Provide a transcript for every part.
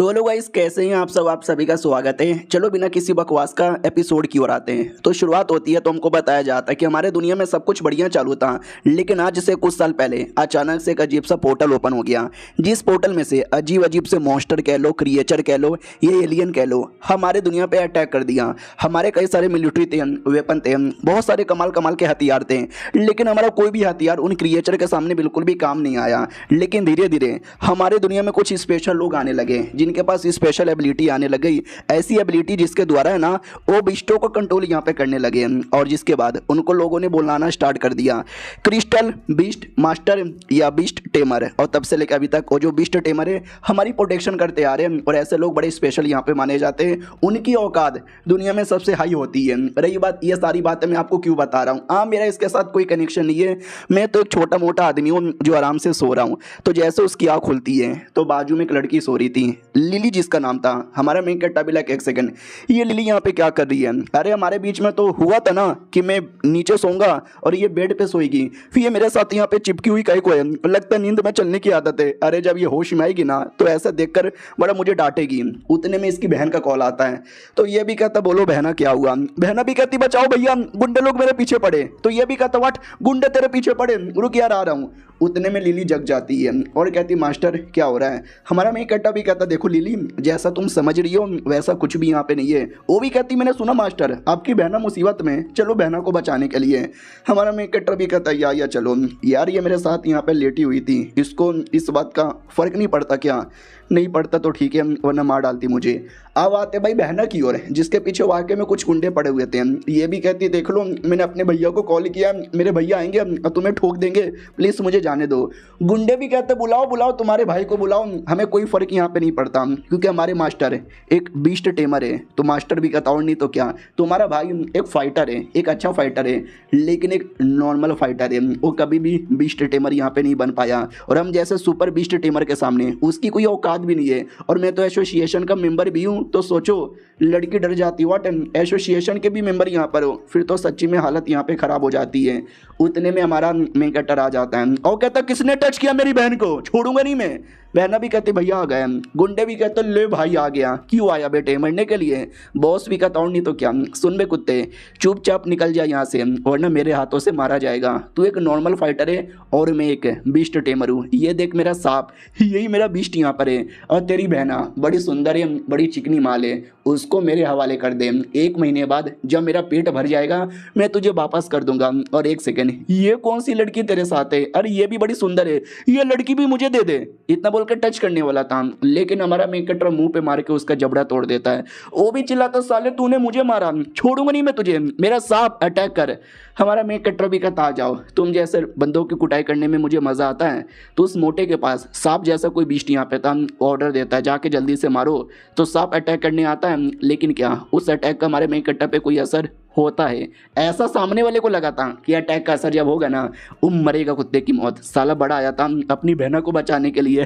तो hello guys, कैसे हैं आप सब। आप सभी का स्वागत है। चलो बिना किसी बकवास का एपिसोड की ओर आते हैं। तो शुरुआत होती है तो हमको बताया जाता है कि हमारे दुनिया में सब कुछ बढ़िया चालू था, लेकिन आज से कुछ साल पहले अचानक से एक अजीब सा पोर्टल ओपन हो गया, जिस पोर्टल में से अजीब अजीब से मॉन्स्टर कह लो, क्रिएचर कह लो, ये एलियन कह लो, हमारे दुनिया पे अटैक कर दिया। हमारे कई सारे मिलिट्री थे, वेपन थे, बहुत सारे कमाल कमाल के हथियार थे, लेकिन हमारा कोई भी हथियार उन क्रिएचर के सामने बिल्कुल भी काम नहीं आया। लेकिन धीरे धीरे हमारे दुनिया में कुछ स्पेशल लोग आने लगे, जिनके पास स्पेशल एबिलिटी आने लग गई। ऐसी एबिलिटी जिसके द्वारा है ना वो बिस्टों को कंट्रोल यहाँ पे करने लगे, और जिसके बाद उनको लोगों ने बुलाना स्टार्ट कर दिया क्रिस्टल बीस्ट मास्टर या बीस्ट टेमर। और तब से लेकर अभी तक वो जो बीस्ट टेमर है हमारी प्रोटेक्शन करते आ रहे हैं, और ऐसे लोग बड़े स्पेशल यहाँ पे माने जाते हैं। उनकी औकात दुनिया में सबसे हाई होती है। रही बात, ये सारी बातें मैं आपको क्यों बता रहा हूँ, हाँ मेरा इसके साथ कोई कनेक्शन नहीं है। मैं तो एक छोटा मोटा आदमी हूँ जो आराम से सो रहा हूँ। तो जैसे उसकी आँख खुलती है तो बाजू में एक लड़की सो रही थी, लिली जिसका नाम था। हमारा मेन कट्टा भी लाइक एक सेकंड, ये लिली यहाँ पे क्या कर रही है। अरे हमारे बीच में तो हुआ था ना कि मैं नीचे सोऊंगा और ये बेड पे सोएगी, फिर ये मेरे साथ यहाँ पे चिपकी हुई कहीं को है, लगता है नींद में चलने की आदत है। अरे जब ये होश में आएगी ना तो ऐसा देखकर बड़ा मुझे डांटेगी। उतने में इसकी बहन का कॉल आता है, तो ये भी कहता बोलो बहना क्या हुआ। बहना भी कहती बचाओ भैया, गुंडे लोग मेरे पीछे पड़े। तो ये भी कहता व्हाट, गुंडे तेरे पीछे पड़े, रुक यार आ रहा हूँ। उतने में लिली जग जाती है और कहती मास्टर क्या हो रहा है। हमारा मेन कट्टा भी कहता देखो लिली, जैसा तुम समझ रही हो वैसा कुछ भी यहाँ पे नहीं है। वो भी कहती मैंने सुना मास्टर आपकी बहना मुसीबत में, चलो बहना को बचाने के लिए। हमारा मेन कट्टा भी कहता या चलो यार, ये मेरे साथ यहाँ पे लेटी हुई थी, इसको इस बात का फर्क नहीं पड़ता क्या। नहीं पड़ता तो ठीक है, वरना मार डालती मुझे। अब आते भाई बहना की ओर, जिसके पीछे वाकई में कुछ गुंडे पड़े हुए थे। ये भी कहती देख लो मैंने अपने भैया को कॉल किया, मेरे भैया आएंगे और तुम्हें ठोक देंगे, प्लीज़ मुझे जाने दो। गुंडे भी कहते बुलाओ बुलाओ तुम्हारे भाई को बुलाओ, हमें कोई फ़र्क यहाँ पे नहीं पड़ता, क्योंकि हमारे मास्टर एक बीस्ट टेमर है। तो मास्टर भी कहता और नहीं तो क्या, तुम्हारा भाई एक फाइटर है, एक अच्छा फाइटर है, लेकिन एक नॉर्मल फाइटर है। वो कभी भी बीस्ट टेमर यहाँ पे नहीं बन पाया, और हम जैसे सुपर बीस्ट टेमर के सामने उसकी कोई औकात भी नहीं है। और मैं तो एसोसिएशन का मेंबर भी हूँ, तो सोचो लड़की डर जाती व्हाट, एसोसिएशन के भी मेंबर यहाँ पर हो, फिर तो सच्ची में हालत यहाँ पे खराब हो जाती है। उतने में हमारा मेन कटर आ जाता है और कहता किसने टच किया मेरी बहन को, छोड़ूंगा नहीं मैं। बहना भी कहते भैया आ गए। गुंडे भी कहते ले भाई आ गया, क्यों आया बेटे, मरने के लिए। बॉस भी कहता और नहीं तो क्या, सुन बे कुत्ते चुपचाप निकल जा यहाँ से, वरना मेरे हाथों से मारा जाएगा। तू एक नॉर्मल फाइटर है और मैं एक बीस्ट टेमर हूँ। ये देख मेरा सांप, यही मेरा बीस्ट यहाँ पर है, और तेरी बहना बड़ी सुंदर है, बड़ी चिकनी माल है, उसको मेरे हवाले कर दे। 1 महीने बाद जब मेरा पेट भर जाएगा मैं तुझे वापस कर दूंगा। और एक सेकेंड, ये कौन सी लड़की तेरे साथ है, अरे ये भी बड़ी सुंदर है, ये लड़की भी मुझे दे दे। इतना बोलकर टच करने वाला था, लेकिन हमारा मेन कटर मुंह पे मार के उसका जबड़ा तोड़ देता है। वो भी चिल्लाता साले तूने मुझे मारा, छोड़ूंगा नहीं मैं तुझे, मेरा सांप अटैक कर। हमारा मेन कटर भी कहता आ जाओ, तुम जैसे बंदों की कुटाई करने में मुझे मजा आता है। तो उस मोटे के पास सांप जैसा कोई बीस्ट यहाँ पे था, ऑर्डर देता है जाके जल्दी से मारो। तो सांप अटैक करने आता है, लेकिन क्या उस अटैक का हमारे मेन कट्टा पे कोई असर होता है। ऐसा सामने वाले को लगा था कि अटैक का असर जब होगा ना मरेगा कुत्ते की मौत। साला बड़ा आया था अपनी बहना को बचाने के लिए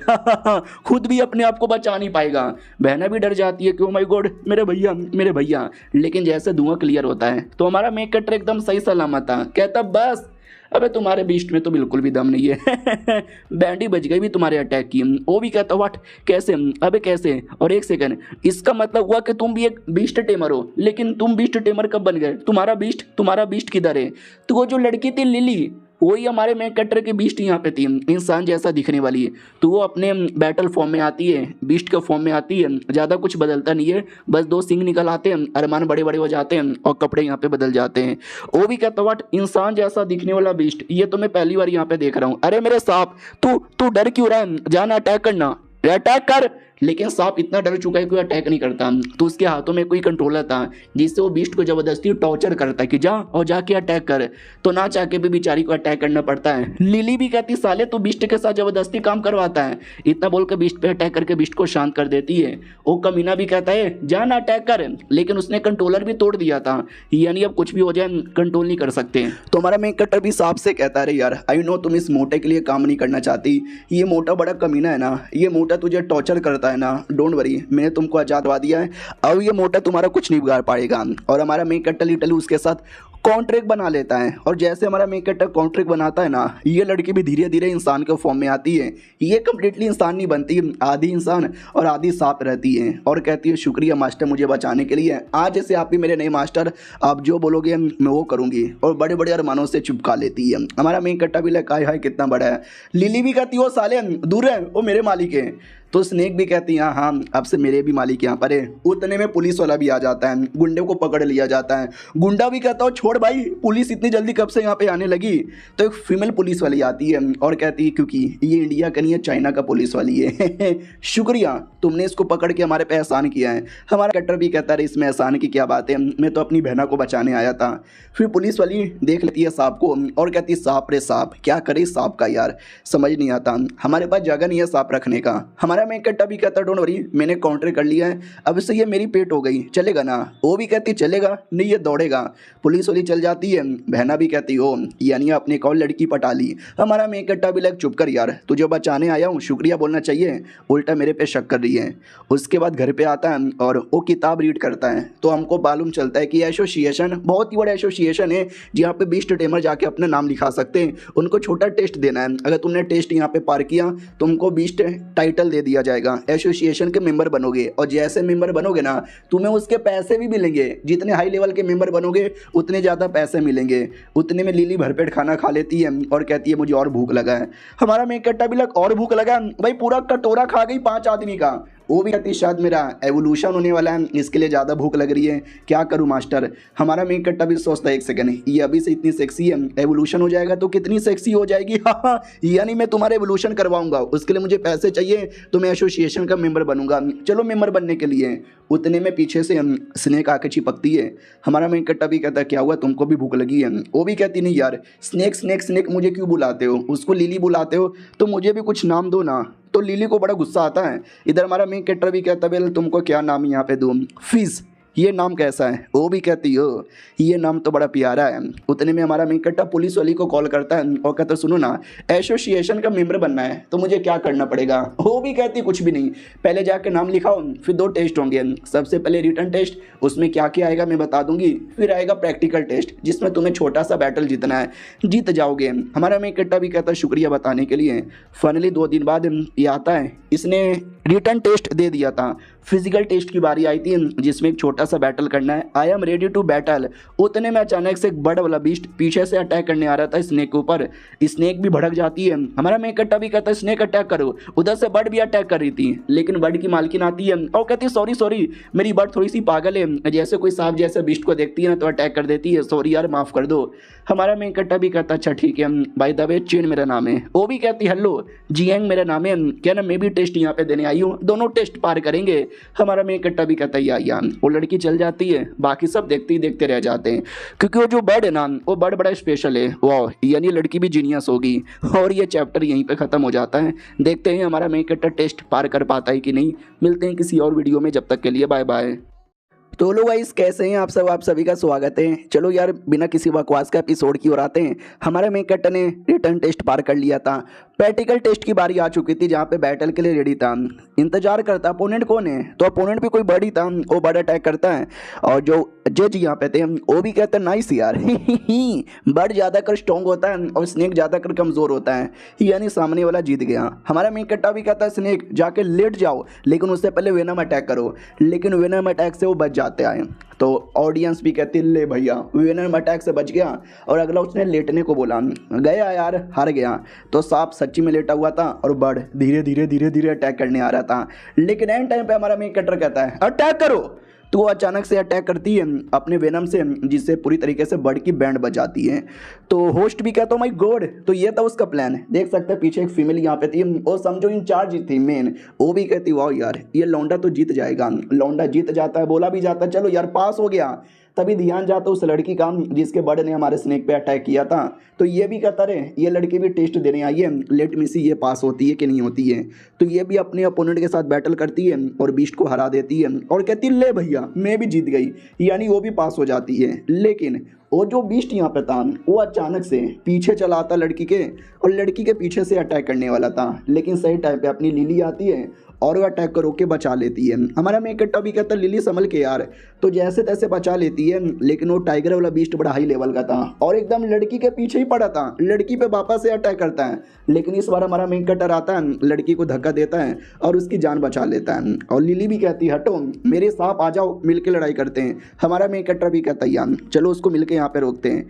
खुद भी अपने आप को बचा नहीं पाएगा। बहना भी डर जाती है कि ओ माय गॉड मेरे भैया मेरे भैया। लेकिन जैसे धुआं क्लियर होता है तो हमारा मेक कटर एकदम सही सलामत था। कहता बस अबे तुम्हारे बीस्ट में तो बिल्कुल भी दम नहीं है बैंडी बच गई भी तुम्हारे अटैक की। वो भी कहता व्हाट कैसे, अबे कैसे। और एक सेकंड, इसका मतलब हुआ कि तुम भी एक बीस्ट टेमर हो, लेकिन तुम बीस्ट टेमर कब बन गए, तुम्हारा बीस्ट किधर है। तो वो जो लड़की थी लिली, वही हमारे मेन कटर की बीस्ट यहाँ पे थी, इंसान जैसा दिखने वाली है। तो वो अपने बैटल फॉर्म में आती है, बीस्ट के फॉर्म में आती है, ज़्यादा कुछ बदलता नहीं है, बस 2 सिंग निकल आते हैं, अरमान बड़े बड़े हो जाते हैं और कपड़े यहाँ पे बदल जाते हैं। वो भी कहता व्हाट इंसान जैसा दिखने वाला बीस्ट, ये तो मैं पहली बार यहाँ पे देख रहा हूँ। अरे मेरे सांप तू डर क्यों रहा है, जाना अटैक करना, अटैक कर। लेकिन सांप इतना डर चुका है कि अटैक नहीं करता। तो उसके हाथों में कोई कंट्रोलर था जिससे वो बीस्ट को जबरदस्ती टॉर्चर करता है कि जा और जाके अटैक कर। तो ना चाह के भी बेचारी को अटैक करना पड़ता है। लिली भी कहती साले तू बीस्ट के साथ जबरदस्ती काम करवाता है। इतना बोलकर बीस्ट पे अटैक करके बीस्ट को शांत कर देती है। वो कमीना भी कहता है जा ना अटैक कर, लेकिन उसने कंट्रोलर भी तोड़ दिया था, यानी अब कुछ भी हो जाए कंट्रोल नहीं कर सकते। तो हमारा मेन कटर भी सांप से कहता है यार आई नो तुम इस मोटे के लिए काम नहीं करना चाहती, ये मोटा बड़ा कमीना है ना, ये मोटा तुझे टॉर्चर करता है ना, डोंट वरी मैंने तुमको आजाद दवा दिया है, अब ये मोटा तुम्हारा कुछ नहीं बिगाड़ पाएगा। और हमारा मेन कट्टा लिटली उसके साथ कॉन्ट्रैक्ट बना लेता है। और जैसे हमारा मेन कैरेक्टर कॉन्ट्रैक्ट बनाता है ना, ये लड़की भी धीरे धीरे इंसान के फॉर्म में आती है। ये कम्प्लीटली इंसान नहीं बनती, आधी इंसान और आधी सांप रहती है और कहती है शुक्रिया मास्टर मुझे बचाने के लिए, आज से आप ही मेरे नए मास्टर, आप जो बोलोगे मैं वो करूँगी। और बड़े बड़े अरमानों से चिपका लेती है। हमारा मेन कैरेक्टर भी लगा हाय कितना बड़ा है। लिली भी कहती है वो साले दूर है, वो मेरे मालिक है। तो स्नेक भी कहती है हाँ अब से मेरे भी मालिक यहाँ पर है। उतने में पुलिस वाला भी आ जाता है, गुंडे को पकड़ लिया जाता है। गुंडा भी कहता हो छोड़ भाई, पुलिस इतनी जल्दी कब से यहाँ पे आने लगी। तो एक फीमेल पुलिस वाली आती है और कहती है क्योंकि ये इंडिया का नहीं है चाइना का पुलिस वाली है शुक्रिया तुमने इसको पकड़ के हमारे पे एहसान किया है। हमारा कैरेक्टर भी कहता है इसमें एहसान की क्या बात है, मैं तो अपनी बहना को बचाने आया था। फिर पुलिस वाली देख लेती है सांप को और कहती है सांप रे सांप, क्या करे सांप का यार समझ नहीं आता, हमारे पास जगह नहीं है सांप रखने का। हमारा मेन कैरेक्टर भी कहता डोंट वरी मैंने काउंटर कर लिया है, अब से ये मेरी पेट हो गई चलेगा ना। वो भी कहती चलेगा नहीं ये दौड़ेगा। पुलिस वाली चल जाती है, बहना भी कहती हो यानी आपने एक और लड़की पटा ली। हमारा मेन कैरेक्टर भी लग चुप कर यार तुझे बचाने आया हूँ शुक्रिया बोलना चाहिए, उल्टा मेरे पे शक कर रही है। उसके बाद घर पे आता है और वो किताब रीड करता है तो हमको मालूम चलता है कि एसोसिएशन बहुत ही बड़ा एसोसिएशन है जहाँ पे 20 टेमर जाके अपना नाम लिखा सकते हैं। उनको छोटा टेस्ट देना है, अगर तुमने टेस्ट यहाँ पे पार किया तो तुमको 20 टाइटल दे दिया जाएगा, एसोसिएशन के मेंबर बनोगे। और जैसे मेंबर बनोगे ना तुम्हें उसके पैसे भी मिलेंगे, जितने हाई लेवल के मेंबर बनोगे उतने ज़्यादा पैसे मिलेंगे। उतने में लिली भरपेट खाना खा लेती है और कहती है मुझे और भूख लगा है। हमारा मेन कैरेक्टर भी लग और भूख लगा भाई, पूरा कटोरा खा गई 5 आदमी का। वो भी कहती शायद मेरा एवोल्यूशन होने वाला है इसके लिए ज़्यादा भूख लग रही है, क्या करूँ मास्टर। हमारा मेन कैरेक्टर भी सोचता है एक सेकंड ये अभी से इतनी सेक्सी है, एवोल्यूशन हो जाएगा तो कितनी सेक्सी हो जाएगी हाँ यानी मैं तुम्हारा एवोल्यूशन करवाऊंगा, उसके लिए मुझे पैसे चाहिए तो मैं एसोसिएशन का मेंबर बनूंगा। चलो मेंबर बनने के लिए उतने में पीछे से स्नेक आके चिपकती है। हमारा मेन कैरेक्टर भी कहता है क्या हुआ तुमको भी भूख लगी है। वो भी कहती नहीं यार स्नेक स्नेक स्नेक मुझे क्यों बुलाते हो, उसको लिली बुलाते हो तो मुझे भी कुछ नाम दो ना। तो लिली को बड़ा गुस्सा आता है। इधर हमारा मेन कैरेक्टर भी कहता है तुमको क्या नाम यहाँ पे दूँ, फिज ये नाम कैसा है। वो भी कहती हो ये नाम तो बड़ा प्यारा है। उतने में हमारा मेन कैरेक्टर पुलिस वाली को कॉल करता है और कहता सुनो ना एसोसिएशन का मेंबर बनना है तो मुझे क्या करना पड़ेगा। वो भी कहती कुछ भी नहीं, पहले जाकर नाम लिखाओ, फिर 2 टेस्ट होंगे। सबसे पहले रिटन टेस्ट, उसमें क्या क्या आएगा मैं बता दूंगी, फिर आएगा प्रैक्टिकल टेस्ट जिसमें तुम्हें छोटा सा बैटल जीतना है, जीत जाओगे। हमारा मेन कैरेक्टर भी कहता शुक्रिया बताने के लिए। फाइनली 2 दिन बाद ये आता है, इसने रिटन टेस्ट दे दिया था, फिजिकल टेस्ट की बारी आई थी जिसमें एक छोटा सा बैटल करना है। I am ready to battle. उतने में अचानक से एक बड़ा वाला बीस्ट पीछे से अटैक करने आ रहा था स्नेक के ऊपर। स्नेक भी भड़क जाती है। हमारा मेन कैरेक्टर भी कहता है स्नेक अटैक करो। उधर से बर्ड भी अटैक कर रही थी लेकिन बर्ड की मालकिन आती है और कहती है सॉरी मेरी बर्ड थोड़ी सी पागल है, जैसे कोई सांप जैसे बीस्ट को देखती है ना तो अटैक कर देती है, सॉरी यार माफ़ कर दो। हमारा मेन कैरेक्टर भी कहता अच्छा ठीक है बाय द वे चेन मेरा नाम है। वो भी कहती हेलो जियांग मेरा नाम है, क्या ना मैं भी टेस्ट यहाँ पे देने आई हूँ, दोनों टेस्ट पार करेंगे। हमारा मेन कैरेक्टर भी कहता है या वो लड़की चल जाती है, बाकी सब देखते ही देखते रह जाते हैं क्योंकि वो जो बर्ड है ना वो बर्ड बड़ा स्पेशल है। वाह यानी लड़की भी जीनियस होगी। और ये चैप्टर यहीं पे ख़त्म हो जाता है। देखते हैं हमारा मेन कैरेक्टर टेस्ट पार कर पाता है कि नहीं। मिलते हैं किसी और वीडियो में, जब तक के लिए बाय बाय। तो लोग गाइस कैसे हैं आप सभी का स्वागत है। चलो यार बिना किसी बकवास का एपिसोड की ओर आते हैं। हमारे मेन कैरेक्टर ने रिटर्न टेस्ट पार कर लिया था, प्रैक्टिकल टेस्ट की बारी आ चुकी थी जहाँ पे बैटल के लिए रेडी था। इंतजार करता अपोनेंट कौन है, तो अपोनेंट भी कोई बड़ी था, वो बड़ा अटैक करता है। और जो जज यहाँ पे थे वो भी कहते हैं नाइस यार बर्ड ज़्यादातर स्ट्रॉन्ग होता है और स्नेक ज़्यादातर कमज़ोर होता है, यानी सामने वाला जीत गया। हमारा मेन कैरेक्टर भी कहता है स्नेक जाके लेट जाओ लेकिन उससे पहले वेनम अटैक करो, लेकिन वेनम अटैक से वो बच जाते आए। तो ऑडियंस भी कहती ले भैया वेनम अटैक से बच गया। और अगला उसने लेटने को बोला, गया यार हार गया। तो सांप सच्ची में लेटा हुआ था और बर्ड धीरे धीरे अटैक करने आ रहा था। लेकिन एंड टाइम पे हमारा मेन कैरेक्टर कहता है अटैक करो, तो वो अचानक से अटैक करती है अपने वेनम से जिससे पूरी तरीके से बर्ड की बैंड बजाती है। तो होस्ट भी कहता माय गॉड, तो ये था उसका प्लान। देख सकते हैं पीछे एक फीमेल यहाँ पे थी, वो समझो इंचार्ज थी मेन। वो भी कहती वाह यार ये लौंडा तो जीत जाएगा। लौंडा जीत जाता है, बोला भी जाता है चलो यार पास हो गया। तभी ध्यान जाता उस लड़की का जिसके बर्ड ने हमारे स्नेक पे अटैक किया था। तो ये भी कहता रहे ये लड़की भी टेस्ट देने आई है, लेट मी सी ये पास होती है कि नहीं होती है। तो ये भी अपने अपोनेंट के साथ बैटल करती है और बीस्ट को हरा देती है और कहती है ले भैया मैं भी जीत गई, यानी वो भी पास हो जाती है। लेकिन वो जो बीस्ट यहाँ पे था वो अचानक से पीछे चला आता लड़की के और लड़की के पीछे से अटैक करने वाला था। लेकिन सही टाइम पे अपनी लिली आती है और वो अटैक को रोक के बचा लेती है। हमारा मेन कट्टा भी कहता है लिली संभल के यार, तो जैसे तैसे बचा लेती है। लेकिन वो टाइगर वाला बीस्ट बड़ा हाई लेवल का था और एकदम लड़की के पीछे ही पड़ा था, लड़की पे वापस से अटैक करता है। लेकिन इस बार हमारा मेन कटर आता है, लड़की को धक्का देता है और उसकी जान बचा लेता है। और लिली भी कहती है हटो मेरे साथ आ जाओ, मिलके लड़ाई करते हैं। हमारा मेन कटर भी कहता है यार चलो उसको मिलके यहाँ पे रोकते हैं।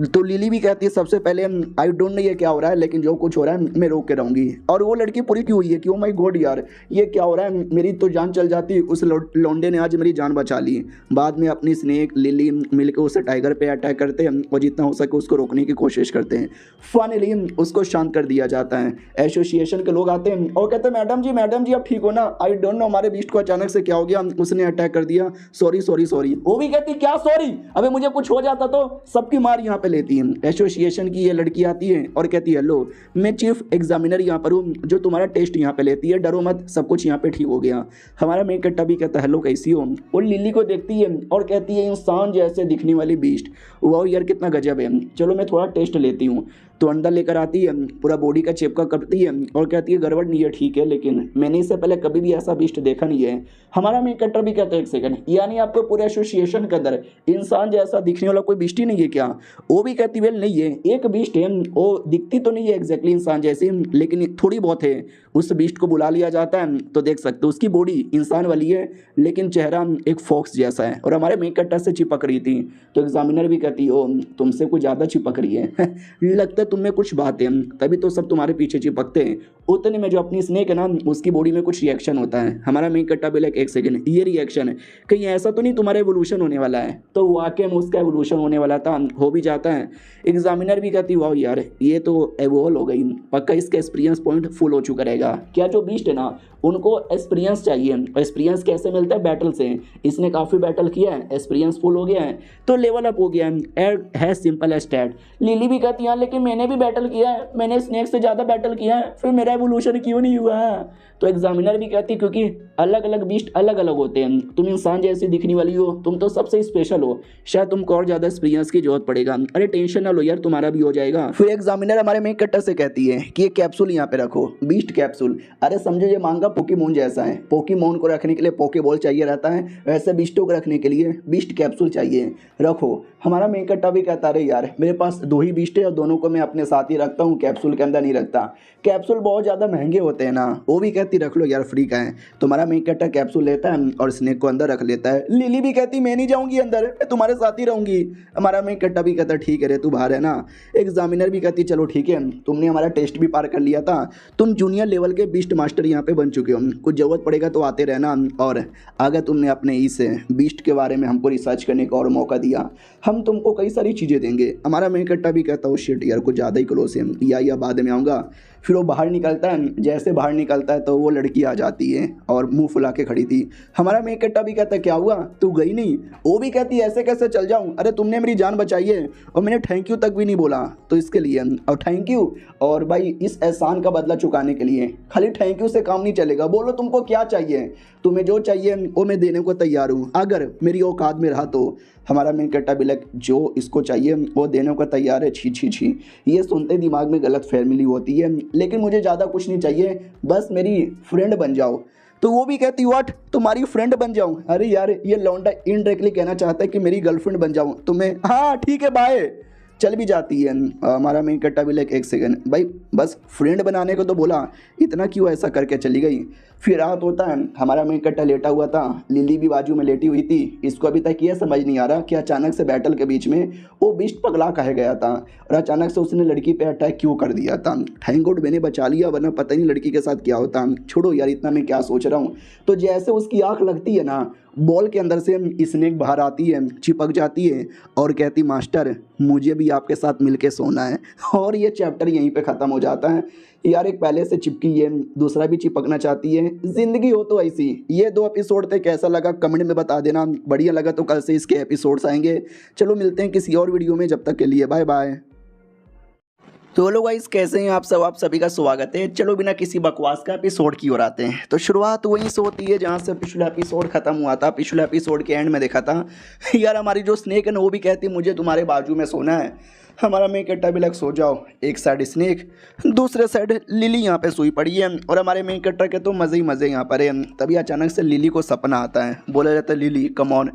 तो लिली भी कहती है सबसे पहले आई डोंट नो ये क्या हो रहा है, लेकिन जो कुछ हो रहा है मैं रोक के रहूंगी। और वो लड़की पूरी क्यों हुई है कि ओ माय गॉड यार ये क्या हो रहा है, मेरी तो जान चल जाती, उस लौंडे ने आज मेरी जान बचा ली। बाद में अपनी स्नेक लिली मिलकर उसे टाइगर पे अटैक करते हैं और जितना हो सके उसको रोकने की कोशिश करते हैं। फाइनली उसको शांत कर दिया जाता है। एसोसिएशन के लोग आते हैं और कहते हैं मैडम जी आप ठीक हो ना, आई डोंट नो हमारे बीस्ट को अचानक से क्या हो गया, उसने अटैक कर दिया, सॉरी सॉरी सॉरी। वो भी कहती क्या सॉरी, अबे मुझे कुछ हो जाता तो सबकी मार यहाँ पे लेती है। एसोसिएशन की ये लड़की आती है और कहती है हेलो मैं चीफ एग्जामिनर यहाँ पर हूँ जो तुम्हारा टेस्ट यहाँ पे लेती है, डरो मत सब कुछ यहाँ पे ठीक हो गया। हमारा मेन कट्टा भी कहता है हेलो कैसी हो। वो लिली को देखती है और कहती है इंसान जैसे दिखने वाली बीस्ट, वाह यार कितना गजब है, चलो मैं थोड़ा टेस्ट लेती हूँ। तो अंदर लेकर आती है, पूरा बॉडी का चिपका करती है और कहती है गड़बड़ नहीं है ठीक है, लेकिन मैंने इससे पहले कभी भी ऐसा बीस्ट देखा नहीं है। हमारा मेन कट्टर भी कहता है एक सेकंड, यानी आपको पूरे एसोसिएशन के अंदर इंसान जैसा दिखने वाला कोई बीस्ट ही नहीं है क्या। वो भी कहती वेल नहीं है, एक बीस्ट है, वो दिखती तो नहीं है एग्जैक्टली इंसान जैसी, लेकिन थोड़ी बहुत है। उस बीस्ट को बुला लिया जाता है तो देख सकते हो उसकी बॉडी इंसान वाली है लेकिन चेहरा एक फॉक्स जैसा है और हमारे मेन कट्टर से चिपक रही थी। तो एग्जामिनर भी कहती हो तुमसे कुछ ज़्यादा चिपक रही है लगता है तुम्हें कुछ बात है, तभी तो सब तुम्हारे पीछे चिपकते हैं। उतने में जो अपनी स्नेक है ना उसकी बॉडी में कुछ रिएक्शन होता है। हमारा मेन कट्टा भी लाइक एक सेकंड ये रिएक्शन है कहीं ऐसा तो नहीं तुम्हारा एवोल्यूशन होने वाला है। तो वाकई में उसका एवोल्यूशन होने वाला था, हो भी जाता है। एग्जामिनर भी कहती वाह यार ये तो एवोल हो गई, पक्का इसका एक्सपीरियंस पॉइंट फुल हो चुका रहेगा। क्या जो बीस्ट है ना उनको एक्सपीरियंस चाहिए, एक्सपीरियंस कैसे मिलता है बैटल से, इसने काफ़ी बैटल किया है, एक्सपीरियंस फुल हो गया है तो लेवल अप हो गया है सिंपल एज दैट। लिली भी कहती है लेकिन मैंने भी बैटल किया है, मैंने स्नेक से ज़्यादा बैटल किया है, फिर मेरा एवोल्यूशन क्यों नहीं हुआ है। तो एग्जामिनर भी कहती क्योंकि अलग अलग बीस्ट अलग अलग होते हैं, तुम इंसान जैसी दिखने वाली हो, तुम तो सबसे स्पेशल हो, शायद तुमको और ज़्यादा एक्सपीरियंस की जरूरत पड़ेगा। अरे टेंशन ना लो यार तुम्हारा भी हो जाएगा। फिर एग्जामिनर हमारे मेन कट्टर से कहती है कि ये कैप्सूल यहाँ पे रखो, बीस्ट कैप्सूल। अरे समझो ये मांगा पोकेमोन जैसा है, पोकेमोन को रखने के लिए पोकेबॉल चाहिए रहता है, वैसे बीस्टों को रखने के लिए बीस्ट कैप्सूल चाहिए, रखो। हमारा मेन कट्टा भी कहता रहे यार मेरे पास 2 ही बीस्ट है और दोनों को मैं अपने साथ ही रखता हूँ, कैप्सूल के अंदर नहीं रखता, कैप्सूल बहुत ज़्यादा महंगे होते हैं ना। वो भी कहती रख लो यार फ्री का है। तुम्हारा मेन कट्टा कैप्सूल लेता है और स्नेक को अंदर रख लेता है। लिली भी कहती मैं नहीं जाऊँगी अंदर, मैं तुम्हारे साथ ही रहूँगी। हमारा मेन कट्टा भी कहता ठीक है रे तू बाहर है ना। एग्जामिनर भी कहती चलो ठीक है तुमने हमारा टेस्ट भी पार कर लिया था, तुम जूनियर लेवल के बीस्ट मास्टर यहाँ पे बन चुके हो, कुछ ज़रूरत पड़ेगा तो आते रहना। और अगर तुमने अपने इस बीस्ट के बारे में हमको रिसर्च करने का और मौका दिया हम तुमको कई सारी चीज़ें देंगे। हमारा मेन कट्टा भी कहता है शिट यार कुछ ज़्यादा ही क्लोज है, या बाद में आऊँगा। फिर वो बाहर निकलता है, जैसे बाहर निकलता है तो वो लड़की आ जाती है और मुंह फुला के खड़ी थी। हमारा मेन कट्टा भी कहता है क्या हुआ तू गई नहीं। वो भी कहती है ऐसे कैसे चल जाऊँ, अरे तुमने मेरी जान बचाई है और मैंने थैंक यू तक भी नहीं बोला, तो इसके लिए और थैंक यू और भाई इस एहसान का बदला चुकाने के लिए खाली थैंक यू से काम नहीं चलेगा, बोलो तुमको क्या चाहिए, तुम्हें जो चाहिए वो मैं देने को तैयार हूँ अगर मेरी औकात में रहा तो। हमारा मेन कट्टा भी लाइक जो इसको चाहिए वो देने को तैयार है। छी छी छी, ये सुनते दिमाग में गलत फहमी होती है, लेकिन मुझे ज़्यादा कुछ नहीं चाहिए, बस मेरी फ्रेंड बन जाओ। तो वो भी कहती व्हाट तुम्हारी फ्रेंड बन जाऊँ, अरे यार ये लौंडा इनडायरेक्टली कहना चाहता है कि मेरी गर्लफ्रेंड बन जाऊँ तुम्हें, हाँ ठीक है बाय, चल भी जाती है। हमारा मेन कट्टा भी लाइक एक सेकंड भाई बस फ्रेंड बनाने को तो बोला, इतना क्यों ऐसा करके चली गई। फिर रात होता है, हमारा मेन कट्टा लेटा हुआ था, लिली भी बाजू में लेटी हुई थी। इसको अभी तक ये समझ नहीं आ रहा कि अचानक से बैटल के बीच में वो बीस्ट पगला कहे गया था और अचानक से उसने लड़की पे अटैक क्यों कर दिया था। थैंक गॉड मैंने बचा लिया, वरना पता नहीं लड़की के साथ क्या होता। छोड़ो यार इतना मैं क्या सोच रहा हूँ। तो जैसे उसकी आँख लगती है ना, बॉल के अंदर से स्नेक बाहर आती है, चिपक जाती है और कहती मास्टर मुझे भी आपके साथ मिलके सोना है। और ये चैप्टर यहीं पे ख़त्म हो जाता है। यार एक पहले से चिपकी है, दूसरा भी चिपकना चाहती है, ज़िंदगी हो तो ऐसी। ये 2 एपिसोड थे, कैसा लगा कमेंट में बता देना, बढ़िया लगा तो कल से इसके एपिसोड्स आएंगे। चलो मिलते हैं किसी और वीडियो में, जब तक के लिए बाय बाय। तो लोग गाइस कैसे हैं आप सभी का स्वागत है। चलो बिना किसी बकवास का एपिसोड की ओर आते हैं। तो शुरुआत वहीं से होती है जहां से पिछला एपिसोड खत्म हुआ था। पिछले एपिसोड के एंड में देखा था यार हमारी जो स्नेक है ना वो भी कहती मुझे तुम्हारे बाजू में सोना है। हमारा मेन कट्टा भी लग सो जाओ, एक साइड स्नेक दूसरे साइड लिली यहाँ पे सोई पड़ी है और हमारे मेन कट्टा के तो मज़े ही मज़े यहाँ पर है। तभी अचानक से लिली को सपना आता है, बोला जाता है लिली कम ऑन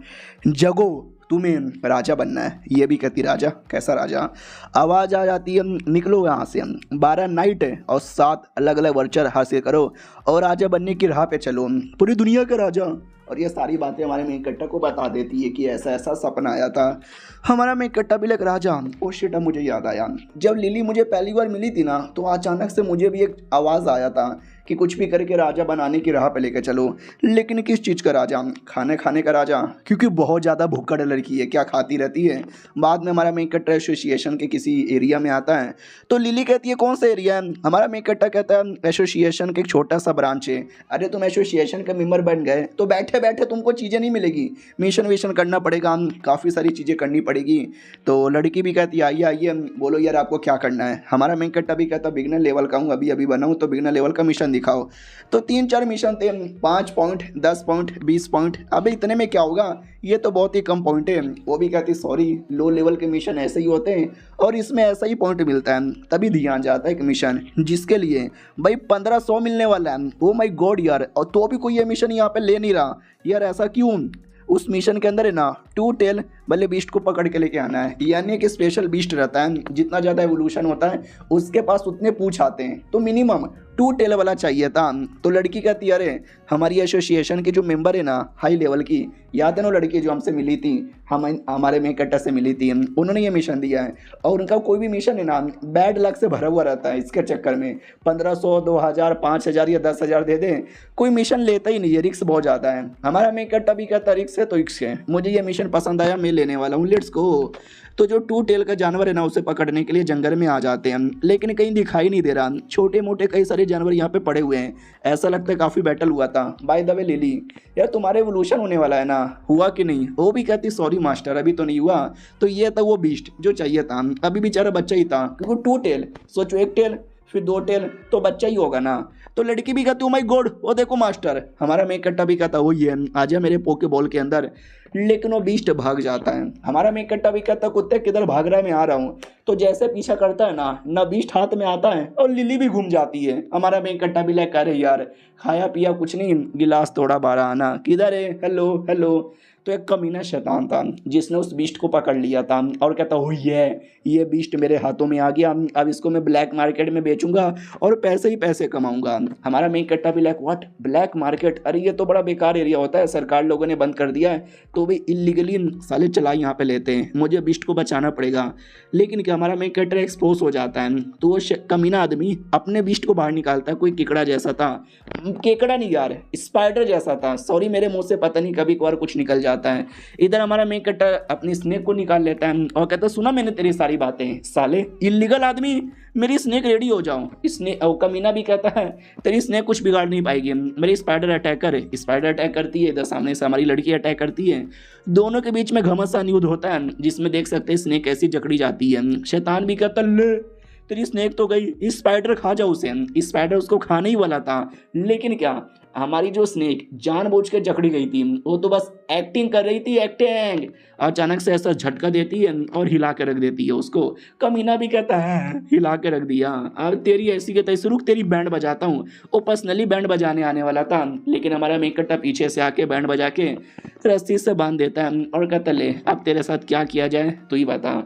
जगो, तुम्हें राजा बनना है। ये भी कहती राजा, कैसा राजा। आवाज़ आ जाती है निकलो यहाँ से, 12 नाइट है और 7 अलग अलग वर्चर हासिल करो और राजा बनने की राह पे चलो, पूरी दुनिया का राजा। और ये सारी बातें हमारे मेन कट्टा को बता देती है कि ऐसा ऐसा सपना आया था। हमारा मेन कट्टा भी लग राजा। ओ शिट, मुझे याद आया जब लिली मुझे पहली बार मिली थी ना तो अचानक से मुझे भी एक आवाज़ आया था कि कुछ भी करके राजा बनाने की राह पे लेकर चलो। लेकिन किस चीज़ का राजा? खाने का राजा, क्योंकि बहुत ज़्यादा भुक्कड़ लड़की है, क्या खाती रहती है। बाद में हमारा मेन कट्टा एसोसिएशन के किसी एरिया में आता है तो लिली कहती है कौन सा एरिया है? हमारा मेन कट्टा कहता है एसोसिएशन का एक छोटा सा ब्रांच है। अरे तुम एसोसिएशन का मेम्बर बन गए तो बैठे बैठे तुमको चीज़ें नहीं मिलेगी, मिशन विशन करना पड़ेगा, काफ़ी सारी चीज़ें करनी पड़ेगी। तो लड़की भी कहती है आइए आइए बोलो यार आपको क्या करना है। हमारा मेन कट्टा भी कहता बिगनर लेवल का हूँ, अभी बना हूँ, तो बिगनर लेवल का मिशन दिखाओ। तो 3-4 मिशन थे, 5 पॉइंट, 10 पॉइंट, 20 पॉइंट। अबे इतने में क्या होगा, ये तो बहुत ही कम पॉइंट है। वो भी कहती सॉरी, लो लेवल के मिशन ऐसे ही होते हैं और इसमें ऐसा ही पॉइंट मिलता है। तभी ध्यान जाता है एक मिशन जिसके लिए भाई 1500 मिलने वाला है। ओ माय गॉड यार, और तो भी कोई ये मिशन यहाँ पे ले नहीं रहा यार, ऐसा क्यों? उस मिशन के अंदर है ना 2 टेल वाले बीस्ट को पकड़ के लेके आना है, यानी एक स्पेशल बीस्ट रहता है, जितना ज़्यादा एवोल्यूशन होता है उसके पास उतने पूछ आते हैं, तो मिनिमम 2 टेल वाला चाहिए था। तो लड़की कहती अरे हमारी एसोसिएशन की जो मेंबर है ना हाई लेवल की, याद है ना लड़की जो हमसे मिली थी, हमारे मेन कट्टा से मिली थी, उन्होंने ये मिशन दिया है। और उनका कोई भी मिशन है ना बैड लक से भरा हुआ रहता है। इसके चक्कर में 1500, 2000, 5000 या 10,000 दे दें, कोई मिशन लेता ही नहीं है, रिस्क बहुत ज़्यादा है। हमारा मेन कट्टा भी कहता रिस्क है तो रिस्क है, मुझे ये मिशन पसंद आया, मैं लेने वाला हूँ, लेट्स गो। तो जो 2 टेल का जानवर है ना उसे पकड़ने के लिए जंगल में आ जाते हैं, लेकिन कहीं दिखाई नहीं दे रहा। छोटे मोटे कई सारे जानवर यहाँ पे पड़े हुए हैं, ऐसा लगता है काफ़ी बैटल हुआ था। बाय द वे लिली यार तुम्हारे एवोल्यूशन होने वाला है ना, हुआ कि नहीं? वो भी कहती सॉरी मास्टर अभी तो नहीं हुआ। तो ये था वो बीस्ट जो चाहिए था, अभी बेचारा बच्चा ही था, क्योंकि 2 टेल सोचो, 1 टेल फिर 2 टेल तो बच्चा ही होगा ना। तो लड़की भी कहती ओ माय गॉड, वो देखो मास्टर। हमारा मेन कट्टा भी कहता वो ये आजा मेरे पोके बॉल के अंदर, लेकिन वो बीस्ट भाग जाता है। हमारा मेन कट्टा भी कहता कुत्ते किधर भाग रहा है, मैं आ रहा हूँ। तो जैसे पीछा करता है ना बीस्ट हाथ में आता है और लिली भी घूम जाती है। हमारा मेन कट्टा भी लाइक अरे यार खाया पिया कुछ नहीं, गिलास तोड़ा 12 आना, किधर है, हेलो हेलो। तो एक कमीना शैतान था जिसने उस बीस्ट को पकड़ लिया था और कहता हो ये बीस्ट मेरे हाथों में आ गया, अब इसको मैं ब्लैक मार्केट में बेचूंगा और पैसे ही पैसे कमाऊंगा। हमारा मेन कट्टा भी लाइक व्हाट ब्लैक मार्केट, अरे ये तो बड़ा बेकार एरिया होता है, सरकार लोगों ने बंद कर दिया है, तो भी इलीगली साले चलाई यहाँ पे लेते हैं, मुझे बीस्ट को बचाना पड़ेगा। लेकिन क्या हमारा मेन कट्टा एक्सपोज हो जाता है, तो वो कमीना आदमी अपने बीस्ट को बाहर निकालता है। कोई केकड़ा जैसा था, केकड़ा नहीं यार स्पाइडर जैसा था, सॉरी मेरे मुँह से पता नहीं कभी कभार कुछ निकल जाता है। इधर हमारा मेन कट्टा अपनी स्नेक को निकाल लेता है और कहता है सुना मैंने तेरी सारी बातें, साले इल्लीगल आदमी, मेरी स्नेक रेडी हो जाओ। स्नेक कमीना भी कहता है तेरी स्नेक कुछ बिगाड़ नहीं पाएगी, मेरी स्पाइडर अटैकर है, स्पाइडर अटैक करती है, इधर सामने से हमारी लड़की अटैक करती है। दोनों के बीच में घमासान युद्ध होता है जिसमें देख सकते हैं स्नेक कैसी जकड़ी जाती है। शैतान भी कहता ले तेरी स्नेक तो गई, स्पाइडर खा जाओ उसे। स्पाइडर उसको खाने ही वाला था, लेकिन क्या हमारी जो स्नेक जानबूझ के जकड़ी गई थी, वो तो बस एक्टिंग कर रही थी, एक्टिंग। अचानक से ऐसा झटका देती है और हिला के रख देती है उसको। कमीना भी कहता है हिला के रख दिया, अब तेरी ऐसी के तैसे, रुक तेरी बैंड बजाता हूँ। वो पर्सनली बैंड बजाने आने वाला था, लेकिन हमारा मेन कट्टा पीछे से आके बैंड बजा के रस्सी से बांध देता है और कहता ले अब तेरे साथ क्या किया जाए तू ही बता।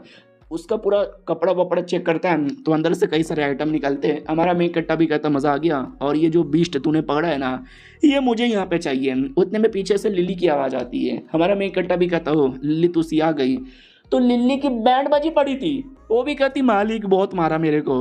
उसका पूरा कपड़ा वपड़ा चेक करता है तो अंदर से कई सारे आइटम निकलते हैं। हमारा मेन कट्टा भी कहता मज़ा आ गया, और ये जो बीस्ट तूने पकड़ा है ना ये मुझे यहाँ पे चाहिए। उतने में पीछे से लिली की आवाज़ आती है। हमारा मेन कट्टा भी कहता हो लिली तू सी आ गई, तो लिली की बैंड बजी पड़ी थी, वो भी कहती मालिक बहुत मारा मेरे को।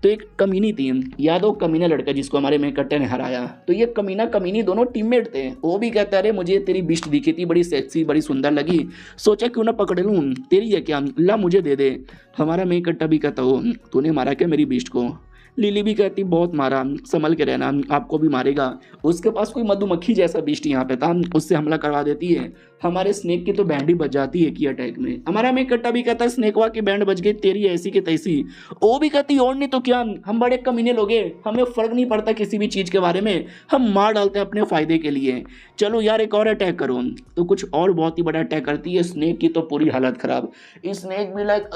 तो एक कमीनी थी, याद हो कमीना लड़का जिसको हमारे मेन कट्टे ने हराया, तो ये कमीना कमीनी दोनों टीममेट थे। वो भी कहता अरे मुझे तेरी बीस्ट दिखी थी, बड़ी सेक्सी बड़ी सुंदर लगी, सोचा क्यों ना पकड़ लूँ, तेरी है क्या, ला मुझे दे दे। हमारा मेन कट्टा भी कहता हो तूने मारा क्या मेरी बीस्ट को? लिली भी कहती बहुत मारा, संभल के रहना आपको भी मारेगा। उसके पास कोई मधुमक्खी जैसा बीस्ट यहाँ पे था, उससे हमला करवा देती है। हमारे स्नेक की तो बैंड ही बज जाती है की अटैक में। हमारा मेन कट्टा भी कहता है स्नेकवा की बैंड बज गई, तेरी ऐसी की तैसी। वो भी कहती और नहीं तो क्या, हम बड़े कमीने लोग हैं, हमें फर्क नहीं पड़ता किसी भी चीज़ के बारे में, हम मार डालते हैं अपने फायदे के लिए, चलो यार एक और अटैक करो। तो कुछ और बहुत ही बड़ा अटैक करती है। स्नेक की तो पूरी हालत खराब। स्नेक भी लाइक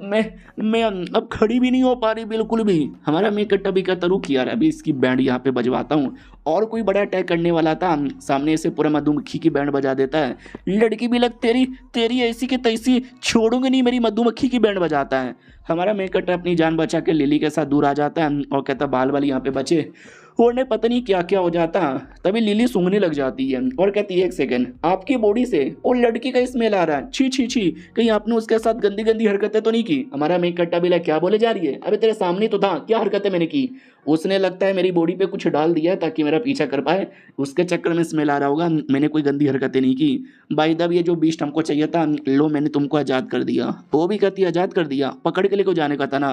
मैं अब खड़ी भी नहीं हो पा रही बिल्कुल भी। हमारा मेन कट्टा भी कहता रुक यार अभी इसकी बैंड यहाँ पे बजवाता हूँ। और कोई बड़ा अटैक करने वाला था, सामने से पूरा मधुमक्खी की बैंड बजा देता है। लड़की भी लग तेरी तेरी ऐसी की तैसी, छोड़ूंगी नहीं, मेरी मधुमक्खी की बैंड बजाता है। हमारा मेन कट्टा अपनी जान बचा के लिली के साथ दूर आ जाता है और कहता बाल वाली यहाँ पे बचे। और ने पता नहीं क्या क्या हो जाता। तभी लिली सूंघने लग जाती है और कहती है एक सेकंड, आपकी बॉडी से और लड़की का स्मेल आ रहा है, छी छी छी, कहीं आपने उसके साथ गंदी गंदी हरकतें तो नहीं की। हमारा मेन कट्टा भी क्या बोले जा रही है, अबे तेरे सामने तो था, क्या हरकतें मैंने की। उसने लगता है मेरी बॉडी पे कुछ डाल दिया है ताकि मेरा पीछा कर पाए, उसके चक्कर में स्मेल आ रहा होगा, मैंने कोई गंदी हरकतें नहीं की। बाय द वे ये जो बीस्ट हमको चाहिए था, लो मैंने तुमको आज़ाद कर दिया। वो भी कहती है आज़ाद कर दिया, पकड़ के लेको जाने का था ना।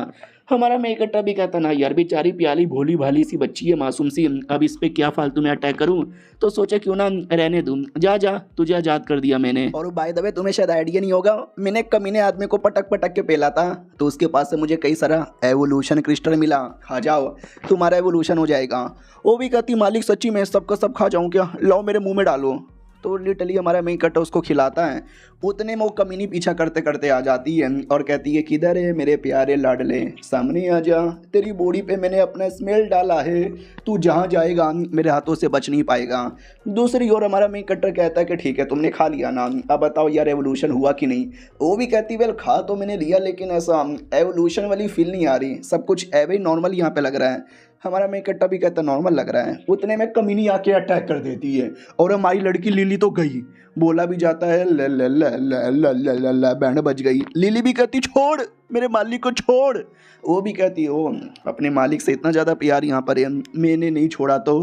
हमारा मेन कट्टा भी कहता ना यार बेचारी प्याली भोली भाली सी बच्ची है, मासूम सी, अब इस पे क्या फालतू में अटैक करूं, तो सोचा क्यों ना रहने दूं, जा जा तुझे आज़ाद कर दिया मैंने। और बाय द वे तुम्हें शायद आइडिया नहीं होगा, मैंने कमीने आदमी को पटक पटक के पेला था, तो उसके पास से मुझे कई सारा एवोल्यूशन क्रिस्टल मिला, खा जाओ तुम्हारा एवोल्यूशन हो जाएगा। वो भी कहती मालिक सच्ची मैं सबका सब खा जाऊँ क्या, लाओ मेरे मुँह में डालो। तो लिटरली हमारा मेन कट्टा उसको खिलाता है। उतने में वो कमीनी पीछा करते करते आ जाती है और कहती है किधर है मेरे प्यारे लाडले, सामने आ जा, तेरी बॉडी पे मैंने अपना स्मेल डाला है, तू जहाँ जाएगा मेरे हाथों से बच नहीं पाएगा। दूसरी ओर हमारा मेन कट्टा कहता है कि ठीक है तुमने खा लिया ना, अब बताओ यार एवोल्यूशन हुआ कि नहीं। वो भी कहती वेल खा तो मैंने लिया लेकिन ऐसा एवोल्यूशन वाली फील नहीं आ रही, सब कुछ एवे नॉर्मल यहाँ पे लग रहा है। हमारा मेन कट्टा भी कहता नॉर्मल लग रहा है। उतने में कमीनी आके अटैक कर देती है और हमारी लड़की लिली तो गई, बोला भी जाता है ल ल ल ल ल ल ल ल बैंड बज गई। लिली भी कहती छोड़ मेरे मालिक को छोड़। वो भी कहती ओ अपने मालिक से इतना ज़्यादा प्यार यहाँ पर है, मैंने नहीं छोड़ा तो,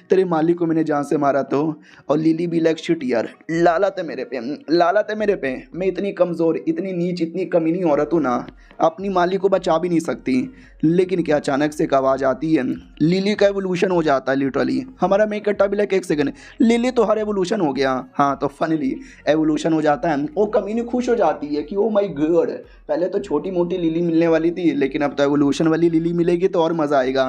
तेरे मालिक को मैंने जान से मारा तो। और लिली भी लाइक शिट यार, लालत है मेरे पे, लालत है मेरे पे, मैं इतनी कमज़ोर, इतनी नीच, इतनी कमीनी औरत हूँ ना, अपनी मालिक को बचा भी नहीं सकती। लेकिन क्या अचानक से एक आवाज़ आती है, लिली का एवोल्यूशन हो जाता है लिटरली। हमारा मेन कट्टा भी लाइक एक सेकंड, लिली तो हर एवोल्यूशन हो गया। हाँ तो फाइनली एवोल्यूशन हो जाता है। वो कमीनी खुश हो जाती है कि ओ माय गॉड, पहले तो छोटी मोटी लिली मिलने वाली थी लेकिन अब तो एवोल्यूशन वाली लिली मिलेगी तो और मज़ा आएगा।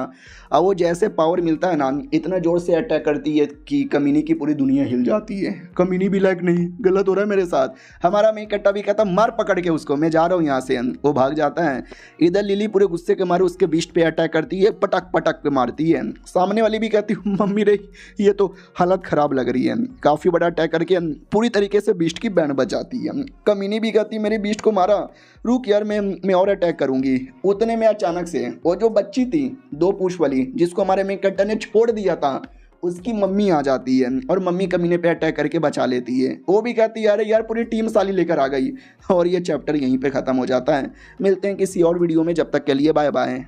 अब वो जैसे पावर मिलता है ना, इतना ज़ोर से अटैक करती है कि कमीनी की पूरी दुनिया हिल जाती है। कमीनी भी लाइक नहीं, गलत हो रहा है मेरे साथ। हमारा मेन कट्टा भी कहता मार पकड़ के उसको, मैं जा रहा हूँ यहाँ से। वो भाग जाता है। इधर लिली पूरे गुस्से के मारे उसके बीस्ट पे अटैक करती है, पटक पटक पे मारती है। सामने वाली भी कहती मम्मी रे ये तो हालत ख़राब लग रही है। काफ़ी बड़ा अटैक करके पूरी तरीके से बीस्ट की बैंड बचाती है। कमीनी भी कहती मेरे बीस्ट को मारा, रुक यार मैं और अटैक करूंगी। उतने में अचानक से वो जो बच्ची थी 2 पूंछ वाली जिसको हमारे मेन कट्टा ने छोड़ दिया था, उसकी मम्मी आ जाती है और मम्मी कमीने पे अटैक करके बचा लेती है। वो भी कहती है यार पूरी टीम साली लेकर आ गई। और ये चैप्टर यहीं पे ख़त्म हो जाता है। मिलते हैं किसी और वीडियो में, जब तक के लिए बाय बाय।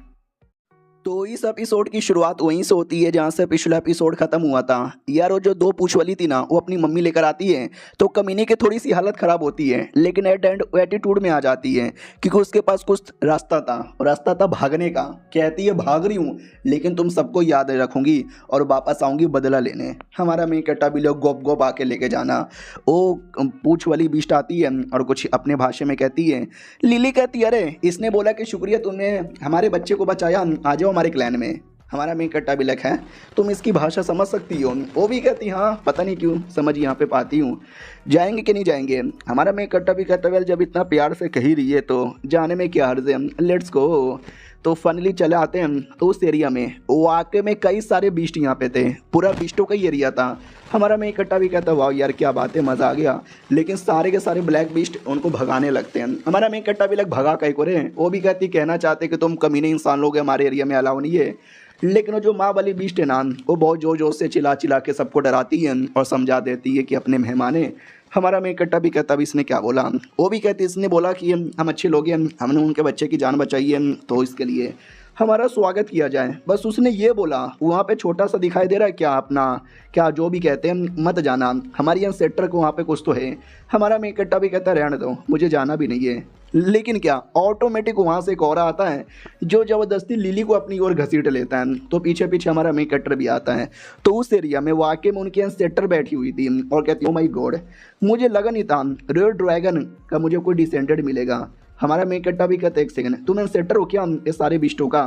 तो इस एपिसोड की शुरुआत वहीं से होती है जहाँ से पिछला एपिसोड खत्म हुआ था। यार वो जो 2 पूंछ वाली थी ना, वो अपनी मम्मी लेकर आती है तो कमीने की थोड़ी सी हालत ख़राब होती है, लेकिन एट एंड एटीट्यूड में आ जाती है क्योंकि उसके पास कुछ रास्ता था, और रास्ता था भागने का। कहती है भाग रही हूँ लेकिन तुम सबको याद रखूँगी और वापस आऊँगी बदला लेने। हमारा मेन कट्टा भी लोग गोप गोप आके लेके जाना। वो पूंछ वाली बीस्ट आती है और कुछ अपने भाषा में कहती है। लिली कहती है अरे इसने बोला कि शुक्रिया तुमने हमारे बच्चे को बचाया, आ जाओ हमारे क्लैन में। हमारा मेन कट्टा भी है तुम इसकी भाषा समझ सकती हो। वो भी कहती हाँ पता नहीं क्यों समझ यहाँ पे पाती हूँ, जाएंगे कि नहीं जाएंगे। हमारा मेन कट्टा भी कहता है जब इतना प्यार से कही रही है तो जाने में क्या हर्ज है, लेट्स गो। तो फाइनली चले आते हैं तो उस एरिया में वाकई में कई सारे बीस्ट यहाँ पे थे, पूरा बीस्टों का ही एरिया था। हमारा मेन कट्टा भी कहता वाह यार क्या बात है, मज़ा आ गया। लेकिन सारे के सारे ब्लैक बीस्ट उनको भगाने लगते हैं। हमारा मेन कट्टा भी भगा कहीं को रहे। वो भी कहती कहना चाहते कि तुम कमीने इंसान लोग हमारे एरिया में अलाउ नहीं है। लेकिन वो जो माँ वाली बीस्ट है ना, वो बहुत जोर जोर से चिल्ला चिल्ला के सबको डराती है और समझा देती है कि अपने मेहमान है। हमारा मेन कट्टा भी कहता भी इसने क्या बोला। वो भी कहती इसने बोला कि हम अच्छे लोग हैं, हमने उनके बच्चे की जान बचाई है तो इसके लिए हमारा स्वागत किया जाए। बस उसने ये बोला। वहाँ पे छोटा सा दिखाई दे रहा है क्या अपना, क्या जो भी कहते हैं मत जाना, हमारी यहाँ सेक्टर को वहाँ पे कुछ तो है। हमारा मेन कट्टा भी कहता रहने दो, मुझे जाना भी नहीं है। लेकिन क्या ऑटोमेटिक वहाँ से एक और आता है जो ज़बरदस्ती लिली को अपनी ओर घसीट लेता है। तो पीछे पीछे हमारा मेन कैरेक्टर भी आता है। तो उस एरिया में वाकई में उनकी एंसेस्टर बैठी हुई थी और कहती है ओ माय गॉड, मुझे लगा नहीं था रेड ड्रैगन का मुझे कोई डिसेंडेंट मिलेगा। हमारा मेन कैरेक्टर भी कहता है एक सेकंड, तुम एंसेस्टर हो क्या ये सारे बिस्टों का?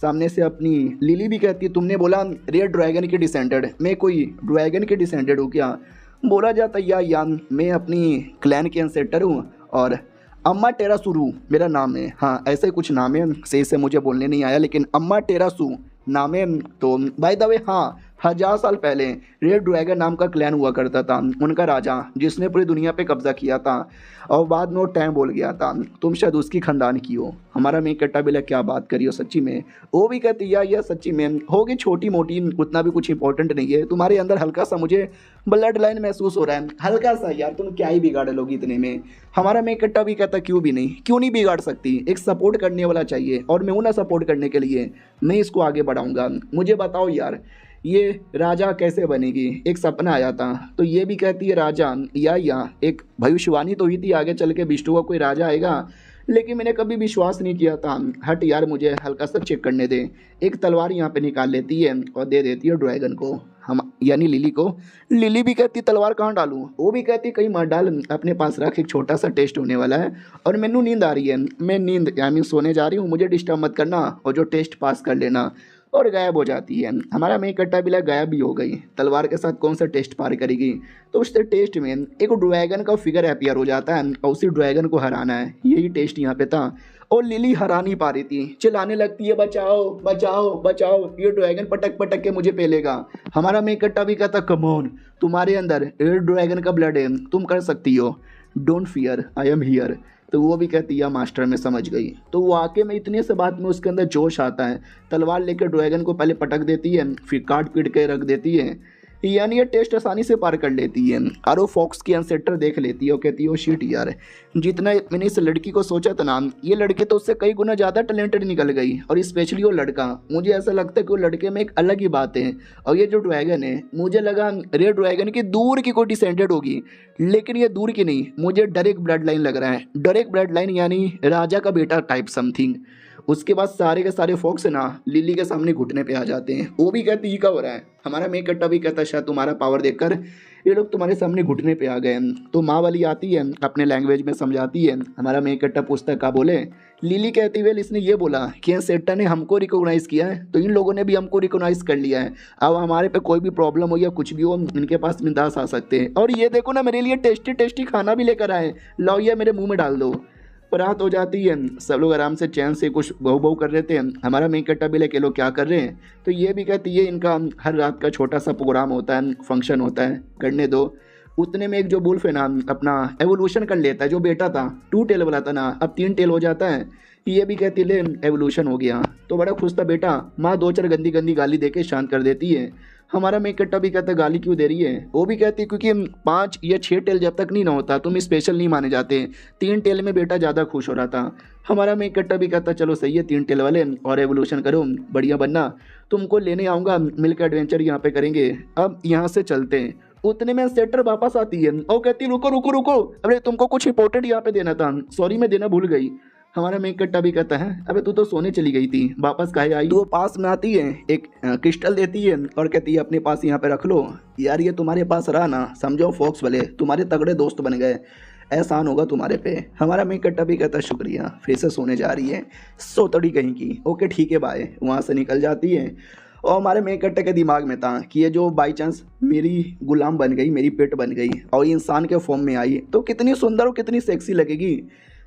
सामने से अपनी लिली भी कहती है तुमने बोला रेड ड्रैगन के डिसेंडेंट, मैं कोई ड्रैगन के डिसेंडेंट हूँ क्या? बोला जाता या मैं अपनी क्लैन के एंसेस्टर हूँ और अम्मा टेरासुरू मेरा नाम है। हाँ ऐसे ही कुछ नाम है, सही से मुझे बोलने नहीं आया लेकिन अम्मा टेरासू नाम है। तो बाय द वे हाँ, 1000 साल पहले रेड ड्रैगन नाम का क्लैन हुआ करता था, उनका राजा जिसने पूरी दुनिया पे कब्जा किया था और बाद में वो टाइम बोल गया था। तुम शायद उसकी खानदान की हो। हमारा मेन कट्टा बिला क्या बात करी हो सच्ची में। वो भी कहती या सच्ची में होगी छोटी मोटी, उतना भी कुछ इंपॉर्टेंट नहीं है। तुम्हारे अंदर हल्का सा मुझे ब्लड लाइन महसूस हो रहा है, हल्का सा यार, तुम क्या ही बिगाड़ लोगी इतने में। हमारा मेन कट्टा भी कहता क्यों भी नहीं, क्यों नहीं बिगाड़ सकती, एक सपोर्ट करने वाला चाहिए और मैं हूं ना सपोर्ट करने के लिए, मैं इसको आगे बढ़ाऊंगा। मुझे बताओ यार ये राजा कैसे बनेगी? एक सपना आया था। तो ये भी कहती है राजा या एक भविष्यवाणी तो हुई थी आगे चल के बिष्टु का कोई राजा आएगा, लेकिन मैंने कभी विश्वास नहीं किया था। हट यार, मुझे हल्का सा चेक करने दे। एक तलवार यहाँ पे निकाल लेती है और दे देती है ड्रैगन को, हम यानी लिली को। लिली भी कहती तलवार कहाँ डालूं? वो भी कहती कहीं मत डाल, अपने पास रख, एक छोटा सा टेस्ट होने वाला है और मैनू नींद आ रही है, मैं नींद यानी सोने जा रही हूँ, मुझे डिस्टर्ब मत करना और जो टेस्ट पास कर लेना। और गायब हो जाती है। हमारा मेन कट्टा बिला गायब भी हो गई। तलवार के साथ कौन सा टेस्ट पार करेगी? तो उस टेस्ट में एक ड्रैगन का फिगर अपीयर हो जाता है और उसी ड्रैगन को हराना है, यही टेस्ट यहाँ पे था। और लिली हरा नहीं पा रही थी, चिल्लाने लगती है बचाओ बचाओ बचाओ, ये ड्रैगन पटक पटक के मुझे पेलेगा। हमारा मेन कट्टा भी कहता कमोन, तुम्हारे अंदर ड्रैगन का ब्लड है, तुम कर सकती हो, don't fear I am here. तो वो भी कहती है मास्टर में समझ गई। तो वाकई में इतने से बात में उसके अंदर जोश आता है, तलवार लेकर ड्रैगन को पहले पटक देती है, फिर काट पीट के रख देती है, यानी ये टेस्ट आसानी से पार कर लेती है। और वो फॉक्स की एंसेस्टर देख लेती है और कहती है ओ शिट यार, जितना मैंने इस लड़की को सोचा था ना, ये लड़की तो उससे कई गुना ज़्यादा टैलेंटेड निकल गई। और स्पेशली वो लड़का, मुझे ऐसा लगता है कि वो लड़के में एक अलग ही बात है। और ये जो ड्रैगन है, मुझे लगा रेड ड्रैगन की दूर की कोई डिसेंडेड होगी, लेकिन ये दूर की नहीं, मुझे डायरेक्ट ब्लड लाइन लग रहा है। डायरेक्ट ब्लड लाइन यानी राजा का बेटा टाइप समथिंग। उसके बाद सारे के सारे फोक्स ना लिली के सामने घुटने पे आ जाते हैं। वो भी कहती है क्या हो रहा है? हमारा मेन कट्टा भी कहता है शायद तुम्हारा पावर देखकर ये लोग तुम्हारे सामने घुटने पे आ गए। तो माँ वाली आती है, अपने लैंग्वेज में समझाती है। हमारा मेन कट्टा पूछता है क्या बोले? लिली कहती वेल इसने ये बोला कि एंसेस्टर ने हमको रिकॉग्नाइज़ किया है, तो इन लोगों ने भी हमको रिकॉग्नाइज़ कर लिया है। अब हमारे पे कोई भी प्रॉब्लम हो या कुछ भी हो, इनके पास बिंदास आ सकते हैं। और ये देखो ना, मेरे लिए टेस्टी टेस्टी खाना भी लेकर आए, लाओ ये मेरे मुँह में डाल दो। रात हो जाती है, सब लोग आराम से चैन से कुछ बहू बहू कर रहे थे। हमारा मेन कट्टा भी लेके लोग क्या कर रहे हैं? तो ये भी कहती है इनका हर रात का छोटा सा प्रोग्राम होता है, फंक्शन होता है, करने दो। उतने में एक जो बुल्फ है ना अपना एवोल्यूशन कर लेता है, जो बेटा था 2 टेल वाला था ना, अब 3 टेल हो जाता है। ये भी कहती ले एवोल्यूशन हो गया, तो बड़ा खुश था बेटा। माँ 2-4 गंदी गंदी गाली दे के शांत कर देती है। हमारा मेन कट्टा भी कहता है गाली क्यों दे रही है? वो भी कहती है क्योंकि 5 या 6 टेल जब तक नहीं ना होता तुम स्पेशल नहीं माने जाते, 3 टेल में बेटा ज़्यादा खुश हो रहा था। हमारा मेन कट्टा भी कहता चलो सही है 3 टेल वाले, और एवोल्यूशन करो, बढ़िया बनना, तुमको लेने आऊँगा, मिलकर एडवेंचर यहाँ पे करेंगे, अब यहाँ से चलते हैं। उतने में सेटर वापस आती है और कहती रुको रुको रुको, अरे तुमको कुछ इंपॉर्टेंट यहाँ पे देना था, सॉरी मैं देना भूल गई। हमारा मेन कट्टा भी कहता है अबे तू तो सोने चली गई थी, वापस काहे आई? तो पास में आती है, एक क्रिस्टल देती है और कहती है अपने पास यहाँ पे रख लो। यार ये तुम्हारे पास रहा ना, समझो फॉक्स वाले तुम्हारे तगड़े दोस्त बन गए, एहसान होगा तुम्हारे पे। हमारा मेन कट्टा भी कहता शुक्रिया, फिर से सोने जा रही है, सोतड़ी कहीं की। ओके ठीक है बाय, वहाँ से निकल जाती है। और हमारे मेन कट्टे के दिमाग में था कि ये जो बाई चांस मेरी गुलाम बन गई, मेरी पेट बन गई और इंसान के फॉर्म में आई तो कितनी सुंदर और कितनी सेक्सी लगेगी।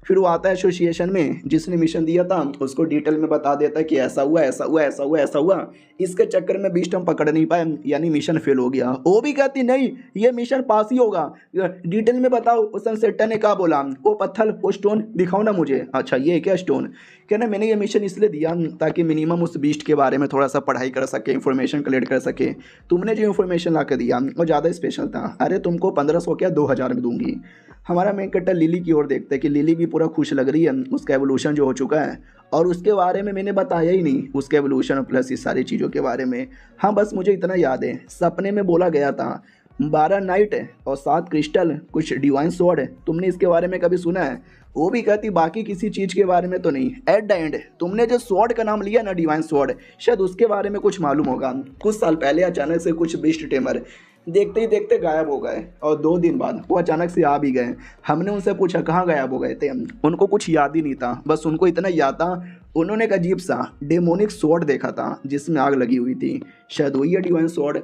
फिर वो आता है एसोसिएशन में, जिसने मिशन दिया था उसको डिटेल में बता देता है कि ऐसा हुआ ऐसा हुआ ऐसा हुआ ऐसा हुआ। इसके चक्कर में बीस्ट हम पकड़ नहीं पाए, यानी मिशन फेल हो गया। वो भी कहती नहीं ये मिशन पास ही होगा, डिटेल में बताओ। उस सनसेटर ने कहा बोला वो पत्थर वो स्टोन दिखाओ ना मुझे। अच्छा ये क्या स्टोन? कहना मैंने ये मिशन इसलिए दिया ताकि मिनिमम उस बीस्ट के बारे में थोड़ा सा पढ़ाई कर सके, इन्फॉर्मेशन कलेक्ट कर सके। तुमने जो इन्फॉर्मेशन ला कर दिया वो ज़्यादा स्पेशल था, अरे तुमको 1500 क्या 2000 में दूंगी। हमारा मेन कट्टा लिली की ओर देखते हैं कि लिली भी पूरा खुश लग रही है, उसका एवोल्यूशन जो हो चुका है और उसके बारे में मैंने बताया ही नहीं, उसके एवोल्यूशन प्लस इस सारी चीज़ों के बारे में। हाँ बस मुझे इतना याद है, सपने में बोला गया था 12 नाइट है और 7 क्रिस्टल, कुछ डिवाइन स्वॉर्ड है, तुमने इसके बारे में कभी सुना है? वो भी कहती बाकी किसी चीज़ के बारे में तो नहीं। एट द एंड तुमने जो स्वॉर्ड का नाम लिया ना, डिवाइन स्वॉर्ड, शायद उसके बारे में कुछ मालूम होगा। कुछ साल पहले अचानक से कुछ बीस्ट टेमर देखते ही देखते गायब हो गए और 2 दिन बाद वो अचानक से आ भी गए। हमने उनसे पूछा कहाँ गायब हो गए थे, उनको कुछ याद ही नहीं था। बस उनको इतना याद था उन्होंने एक अजीब सा डेमोनिक स्वॉर्ड देखा था जिसमें आग लगी हुई थी, शायद वही है डिवाइन स्वॉर्ड।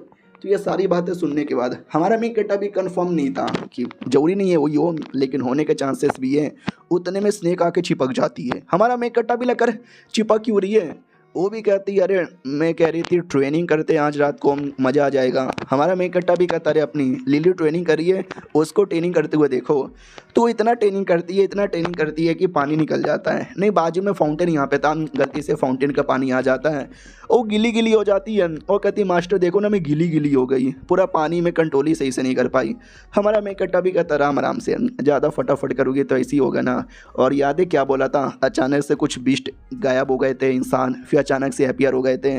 तो ये सारी बातें सुनने के बाद हमारा मेन कट्टा भी कंफर्म नहीं था कि जरूरी नहीं है वही हो, लेकिन होने के चांसेस भी है। उतने में स्नेक आके चिपक जाती है। हमारा मेन कट्टा भी लगकर चिपक क्यों रही है? वो भी कहती है अरे मैं कह रही थी ट्रेनिंग करते आज रात को मज़ा आ जाएगा। हमारा मेन कट्टा भी कहता अरे अपनी लिली ट्रेनिंग करिए, उसको ट्रेनिंग करते हुए देखो। तो इतना ट्रेनिंग करती है कि पानी निकल जाता है। नहीं, बाजू में फाउंटेन यहाँ पे था, गलती से फाउंटेन का पानी आ जाता है, वो गिली गिली हो जाती है और कहती मास्टर देखो ना मैं गिली गिली हो गई, पूरा पानी में कंट्रोल ही सही से नहीं कर पाई। हमारा मेन कट्टा भी कहता आराम से, ज़्यादा फटाफट करोगी तो ऐसे ही होगा ना। और याद है क्या बोला था, अचानक से कुछ बीस्ट गायब हो गए थे इंसान, फिर अचानक से हैप्पियर हो गए थे,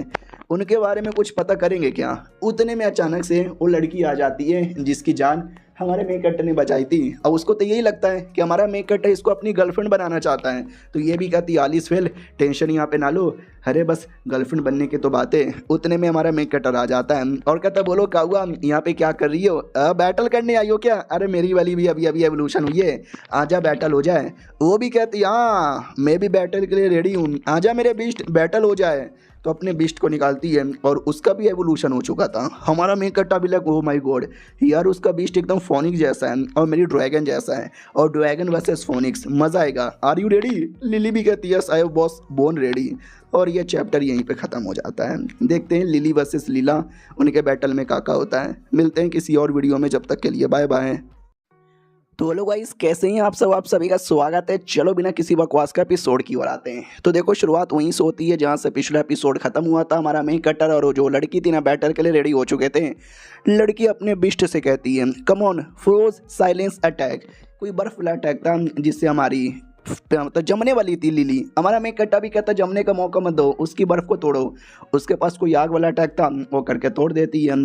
उनके बारे में कुछ पता करेंगे क्या? उतने में अचानक से वो लड़की आ जाती है जिसकी जान हमारे मेन कट्टे ने बचाई थी। अब उसको तो यही लगता है कि हमारा मेन कट्टा इसको अपनी गर्लफ्रेंड बनाना चाहता है। तो ये भी कहती आलिस फेल, टेंशन यहाँ पे ना लो, अरे बस गर्लफ्रेंड बनने की तो बातें। उतने में हमारा मेन कट्टर आ जाता है और कहता बोलो क्या हुआ, यहाँ पे क्या कर रही हो? बैटल करने आई हो क्या? अरे मेरी वाली भी अभी अभी एवोल्यूशन हुई है, आजा बैटल हो जाए। वो भी कहती हाँ मैं भी बैटल के लिए रेडी हूँ, आजा मेरे बीस्ट बैटल हो जाए। तो अपने बीस्ट को निकालती है और उसका भी एवोल्यूशन हो चुका था। हमारा मेन कट्टा भी लग ओ माय गॉड यार, उसका बीस्ट एकदम फोनिक्स जैसा है और मेरी ड्रैगन जैसा है, और ड्रैगन वर्सेस फोनिक्स, मज़ा आएगा। Are you ready? लिली भी कहती है yes I was born ready. और ये चैप्टर यहीं पे ख़त्म हो जाता है। देखते हैं लिली वर्सेस लीला, उनके बैटल में क्या होता है। मिलते हैं किसी और वीडियो में, जब तक के लिए बाय बाय। तो हेलो गाइस, कैसे हैं आप सब? आप सभी का स्वागत है। चलो बिना किसी बकवास का एपिसोड की ओर आते हैं। तो देखो शुरुआत वहीं से होती है जहां से पिछला एपिसोड खत्म हुआ था। हमारा मेन कटर और जो लड़की थी ना बैटल के लिए रेडी हो चुके थे। लड़की अपने बिस्ट से कहती है come on froze silence attack. कोई बर्फ वाला अटैक था जिससे हमारी मतलब जमने वाली थी लिली। हमारा मेन कट्टा भी कहता जमने का मौका मत दो, उसकी बर्फ़ को तोड़ो। उसके पास कोई आग वाला अटैक था, वो करके तोड़ देती है।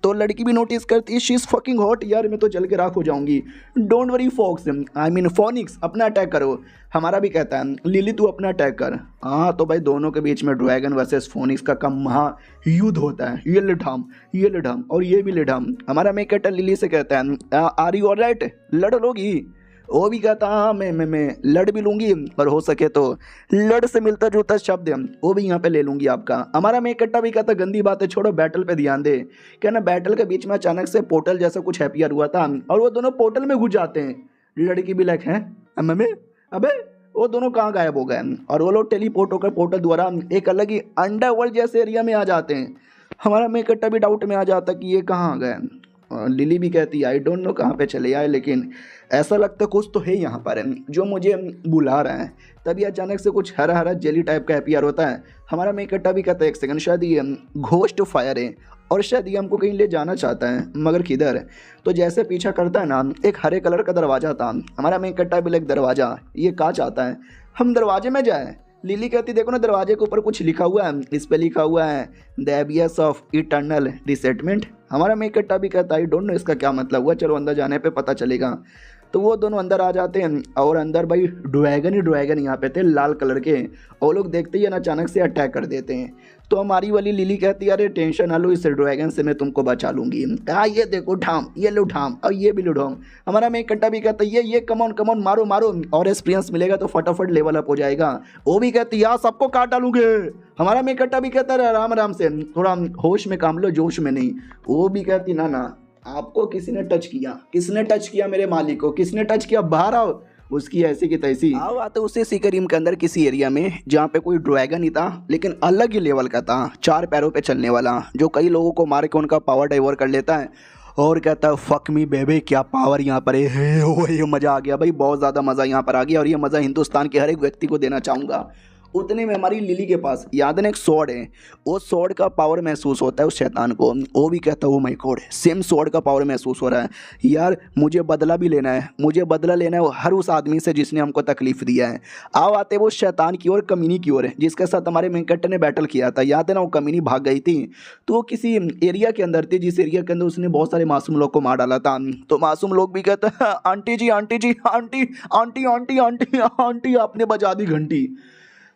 तो लड़की भी नोटिस करती है शी इज़ फकिंग हॉट, यार मैं तो जल के राख हो जाऊंगी। Don't worry fox, I mean phoenix, अपना अटैक करो। हमारा भी कहता है लिली तू अपना अटैक कर। हाँ तो भाई दोनों के बीच में ड्रैगन वर्सेस फोनिक्स का कम महा युद्ध होता है। ये लिडम और ये भी लिडम। हमारा मेन कट्टा लिली से कहता है आर यू ऑलराइट, लड़ लोगी? वो भी कहता हाँ मैं लड़ भी लूँगी, और हो सके तो लड़ से मिलता जुलता शब्द वो भी यहाँ पे ले लूँगी आपका। हमारा मेन कट्टा भी कहता गंदी बातें छोड़ो, बैटल पे ध्यान दे। क्या ना बैटल के बीच में अचानक से पोर्टल जैसा कुछ हैप्पियर हुआ था और वो दोनों पोर्टल में घुस जाते हैं। लड़की भी लाइक है अबे वो दोनों कहाँ गायब हो गए? और वो लोग टेलीपोर्ट होकर पोर्टल द्वारा एक अलग ही अंडरवर्ल्ड जैसे एरिया में आ जाते हैं। हमारा मेन कट्टा भी डाउट में आ जाता कि ये कहाँ आ गए। लिली भी कहती आई डोंट नो कहाँ पे चले आए, लेकिन ऐसा लगता कुछ तो है यहाँ पर जो मुझे बुला रहा है। तभी अचानक से कुछ हरा हरा जेली टाइप का हैप्पियर होता है। हमारा मेन कट्टा भी कहता है एक सेकंड, शायद ये घोस्ट फायर है और शायद ये हमको कहीं ले जाना चाहता है, मगर किधर? तो जैसे पीछा करता है ना, एक हरे कलर का दरवाज़ा था। हमारा मेन कट्टा भी एक दरवाज़ा, ये कहाँ चाहता है हम दरवाजे में जाए? लिली कहती देखो ना दरवाजे के ऊपर कुछ लिखा हुआ है, इस पे लिखा हुआ है द एबियस ऑफ इटर्नल रिसेटमेंट। हमारा मेन कट्टा भी कहता है आई डोंट नो इसका क्या मतलब हुआ, चलो अंदर जाने पे पता चलेगा। तो वो दोनों अंदर आ जाते हैं और अंदर भाई ड्रैगन यहाँ पे थे लाल कलर के, और लोग देखते ही ना अचानक से अटैक कर देते हैं। तो हमारी वाली लिली कहती है अरे टेंशन ना लो, इस ड्रैगन से मैं तुमको बचा लूँगी। ये देखो ठाम, ये लो ठाम और ये भी लो ठाम। हमारा मेन कट्टा भी कहता है ये कम ऑन मारो और एक्सपीरियंस मिलेगा तो फटाफट लेवल अप हो जाएगा। वो भी कहती है सबको काट डालूंगे। हमारा मेन कट्टा भी कहता है आराम से, थोड़ा होश में काम लो, जोश में नहीं। वो भी कहती ना आपको किसने टच किया मेरे मालिक को, किसने टच किया, बाहर आओ। उसकी ऐसी की तैसी आओ आते उसी सीकर के अंदर किसी एरिया में जहाँ पे कोई ड्रैगन ही था, लेकिन अलग ही लेवल का था, 4 पैरों पे चलने वाला, जो कई लोगों को मार के उनका पावर डाइवर कर लेता है। और कहता है फक मी बेबे, क्या पावर यहाँ पर है। ये मज़ा आ गया भाई, बहुत ज़्यादा मज़ा यहाँ पर आ गया, और ये मज़ा हिंदुस्तान के हर एक व्यक्ति को देना चाहूँगा। उतने में हमारी लिली के पास याद है ना एक स्वॉर्ड है, वो स्वॉर्ड का पावर महसूस होता है उस शैतान को। वो भी कहता है oh my God same sword का पावर महसूस हो रहा है यार, मुझे बदला भी लेना है, मुझे बदला लेना है वो हर उस आदमी से जिसने हमको तकलीफ दिया है। आओ आते वो शैतान की ओर, कमीनी की ओर, जिसके साथ हमारे मेन कैरेक्टर ने बैटल किया था। याद है ना वो कमीनी भाग गई थी, तो वो किसी एरिया के अंदर थी जिस एरिया के अंदर उसने बहुत सारे मासूम लोग को मार डाला था। तो मासूम लोग भी कहते हैं aunty ji aunty ji aunty aunty aunty aunty aunty आपने बजा दी घंटी।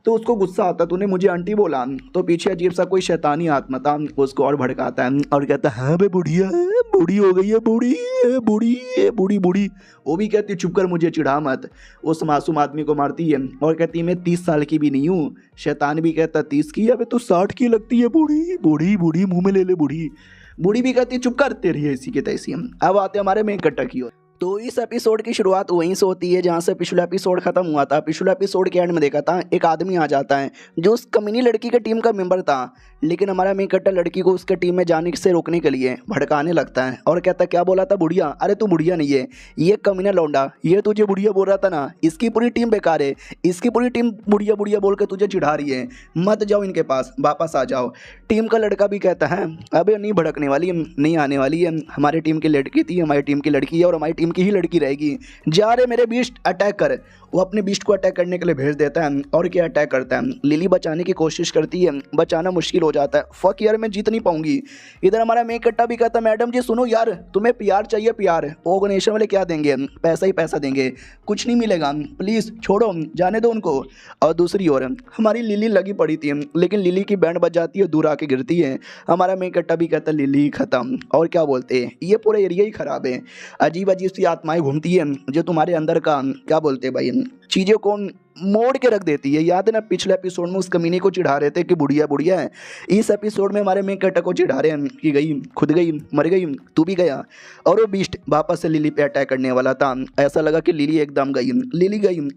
तो उसको गुस्सा आता, तूने मुझे आंटी बोला। तो पीछे अजीब सा कोई शैतानी आत्मा था, उसको और भड़काता है और कहता है हाँ बे बुढ़िया, बूढ़ी हो गई है, बूढ़ी बूढ़ी बूढ़ी बूढ़ी। वो भी कहती चुप कर मुझे चिढ़ा मत, उस मासूम आदमी को मारती है और कहती है मैं 30 साल की भी नहीं हूँ। शैतान भी कहता 30 की, अबे तू 60 की लगती है, बूढ़ी बूढ़ी बूढ़ी मुँह में ले ले बूढ़ी। बूढ़ी भी कहती चुप कर, तेरी है इसी के तैसी। अब आते हमारे मेन कट्टा की ओर। तो इस एपिसोड की शुरुआत वहीं से होती है जहाँ से पिछला एपिसोड खत्म हुआ था। पिछले एपिसोड के एंड में देखा था एक आदमी आ जाता है जो उस कमीनी लड़की के टीम का मेंबर था, लेकिन हमारा मेन कैरेक्टर लड़की को उसके टीम में जाने से रोकने के लिए भड़काने लगता है और कहता है क्या बोला था बुढ़िया, अरे तू बुढ़िया नहीं है, ये कमीना लौंडा, ये तुझे बुढ़िया बोल रहा था ना, इसकी पूरी टीम बेकार है, इसकी पूरी टीम बुढ़िया बुढ़िया बोल के तुझे चिढ़ा रही है, मत जाओ इनके पास, वापस आ जाओ। टीम का लड़का भी कहता है अबे नहीं भड़कने वाली, नहीं आने वाली है, हमारी टीम की लड़की थी, हमारी टीम की लड़की है और हमारी टीम की ही लड़की रहेगी, जा रे मेरे बीस्ट अटैक कर। वो अपने बीस्ट को अटैक करने के लिए भेज देता है और क्या अटैक करता है, लिली बचाने की कोशिश करती है, बचाना मुश्किल हो जाता है, फक यार मैं जीत नहीं पाऊंगी। इधर हमारा मेन कट्टा भी कहता है मैडम जी सुनो यार, तुम्हें प्यार चाहिए, प्यार ऑर्गेनाइजेशन वाले क्या देंगे, पैसा ही पैसा देंगे, कुछ नहीं मिलेगा, प्लीज़ छोड़ो जाने दो उनको। और दूसरी ओर हमारी लिली लगी पड़ी थी, लेकिन लिली की बैंड बज जाती है, दूर आके गिरती है। हमारा मेन कट्टा भी कहता है लिली खत्म, और क्या बोलते हैं ये पूरा एरिया ही खराब है, अजीब अजीब सी आत्माएं घूमती है जो तुम्हारे अंदर का क्या बोलते हैं भाई चीज़ों को मोड़ के रख देती है। याद है ना पिछले एपिसोड में उस कमीने को चिढ़ा रहे थे कि बुढ़िया बुढ़िया है, इस एपिसोड में हमारे मेन कैरेक्टर को चिढ़ा रहे हैं कि गई खुद गई मर गई तू भी गया। और वो बीस्ट वापस से लिली पे अटैक करने वाला था, ऐसा लगा कि लिली एकदम गई,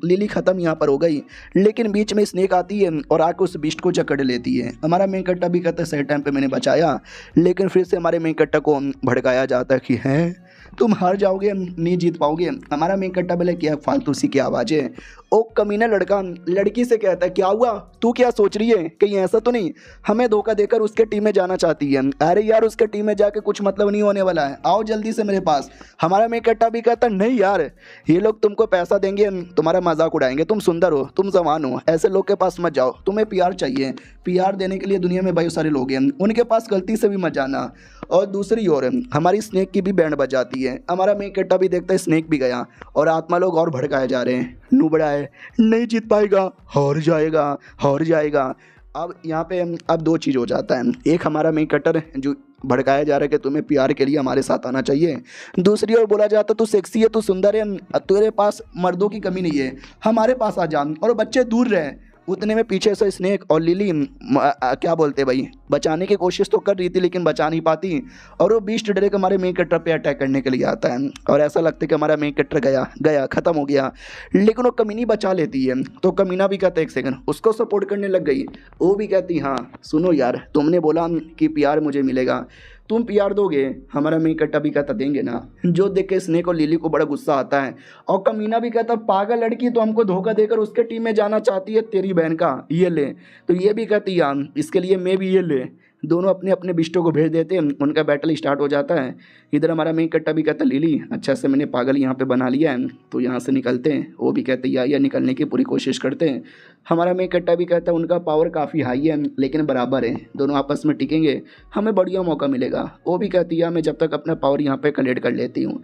लिली खत्म यहाँ पर हो गई, लेकिन बीच में स्नेक आती है और आके उस बीस्ट को जकड़ लेती है। हमारा मेन कैरेक्टर भी कहता है सही टाइम पर मैंने बचाया, लेकिन फिर से हमारे मेन कैरेक्टर को भड़काया जाता है कि हैं तुम हार जाओगे, नहीं जीत पाओगे। हमारा मेन कट्टा बोले क्या फालतू सी की आवाज़ है। ओ कमीना लड़का लड़की से कहता है क्या हुआ, तू क्या सोच रही है, कहीं ऐसा तो नहीं हमें धोखा देकर उसके टीम में जाना चाहती है। अरे यार उसके टीम में जाके कुछ मतलब नहीं होने वाला है, आओ जल्दी से मेरे पास। हमारा मेन कट्टा भी कहता है नहीं यार, ये लोग तुमको पैसा देंगे, तुम्हारा मजाक उड़ाएंगे, तुम सुंदर हो, तुम जवान हो, ऐसे लोग के पास मत जाओ, तुम्हें प्यार चाहिए, प्यार देने के लिए दुनिया में बहुत सारे लोग हैं, उनके पास गलती से भी मत जाना। और दूसरी ओर हमारी स्नेक की भी बैंड बजाती है। हमारा मेन कैरेक्टर भी देखता है स्नेक भी गया और आत्मा लोग और भड़काए जा रहे हैं, नुबड़ा है, नहीं जीत पाएगा, हार जाएगा हार जाएगा। अब यहाँ पे अब दो चीज़ हो जाता है, एक हमारा मेन कैरेक्टर जो भड़काया जा रहा है कि तुम्हें प्यार के लिए हमारे साथ आना चाहिए, दूसरी ओर बोला जाता तू सेक्सी है, तू सुंदर है, तेरे पास मर्दों की कमी नहीं है, हमारे पास आ जा, और बच्चे दूर रहे। उतने में पीछे से स्नेक और लिली क्या बोलते भाई बचाने की कोशिश तो कर रही थी लेकिन बचा नहीं पाती, और वो बीस्ट डायरेक्ट हमारे मेन कैरेक्टर पे अटैक करने के लिए आता है और ऐसा लगता है कि हमारा मेन कैरेक्टर गया ख़त्म हो गया, लेकिन वो कमीनी बचा लेती है। तो कमीना भी कहता है एक सेकंड, उसको सपोर्ट करने लग गई। वो भी कहती हाँ सुनो यार, तुमने बोला कि प्यार मुझे मिलेगा, तुम प्यार दोगे, हमारा मेन कैरेक्टर भी कहता देंगे ना। जो देख के स्नेक और लिली को बड़ा गुस्सा आता है और कमीना भी कहता पागल लड़की तो हमको धोखा देकर उसके टीम में जाना चाहती है, तेरी बहन का ये ले। तो ये भी कहती यार इसके लिए मैं भी ये ले, दोनों अपने अपने बिस्टों को भेज देते हैं, उनका बैटल स्टार्ट हो जाता है। इधर हमारा मेन कट्टा भी कहता लिली अच्छा से मैंने पागल यहाँ पे बना लिया है, तो यहाँ से निकलते हैं। वो भी कहते या निकलने की पूरी कोशिश करते हैं। हमारा मेन कट्टा भी कहता है उनका पावर काफ़ी हाई है लेकिन बराबर है, दोनों आपस में टिकेंगे, हमें बढ़िया मौका मिलेगा। वो भी कहती है मैं जब तक अपना पावर यहाँ पर कलेक्ट कर लेती हूँ।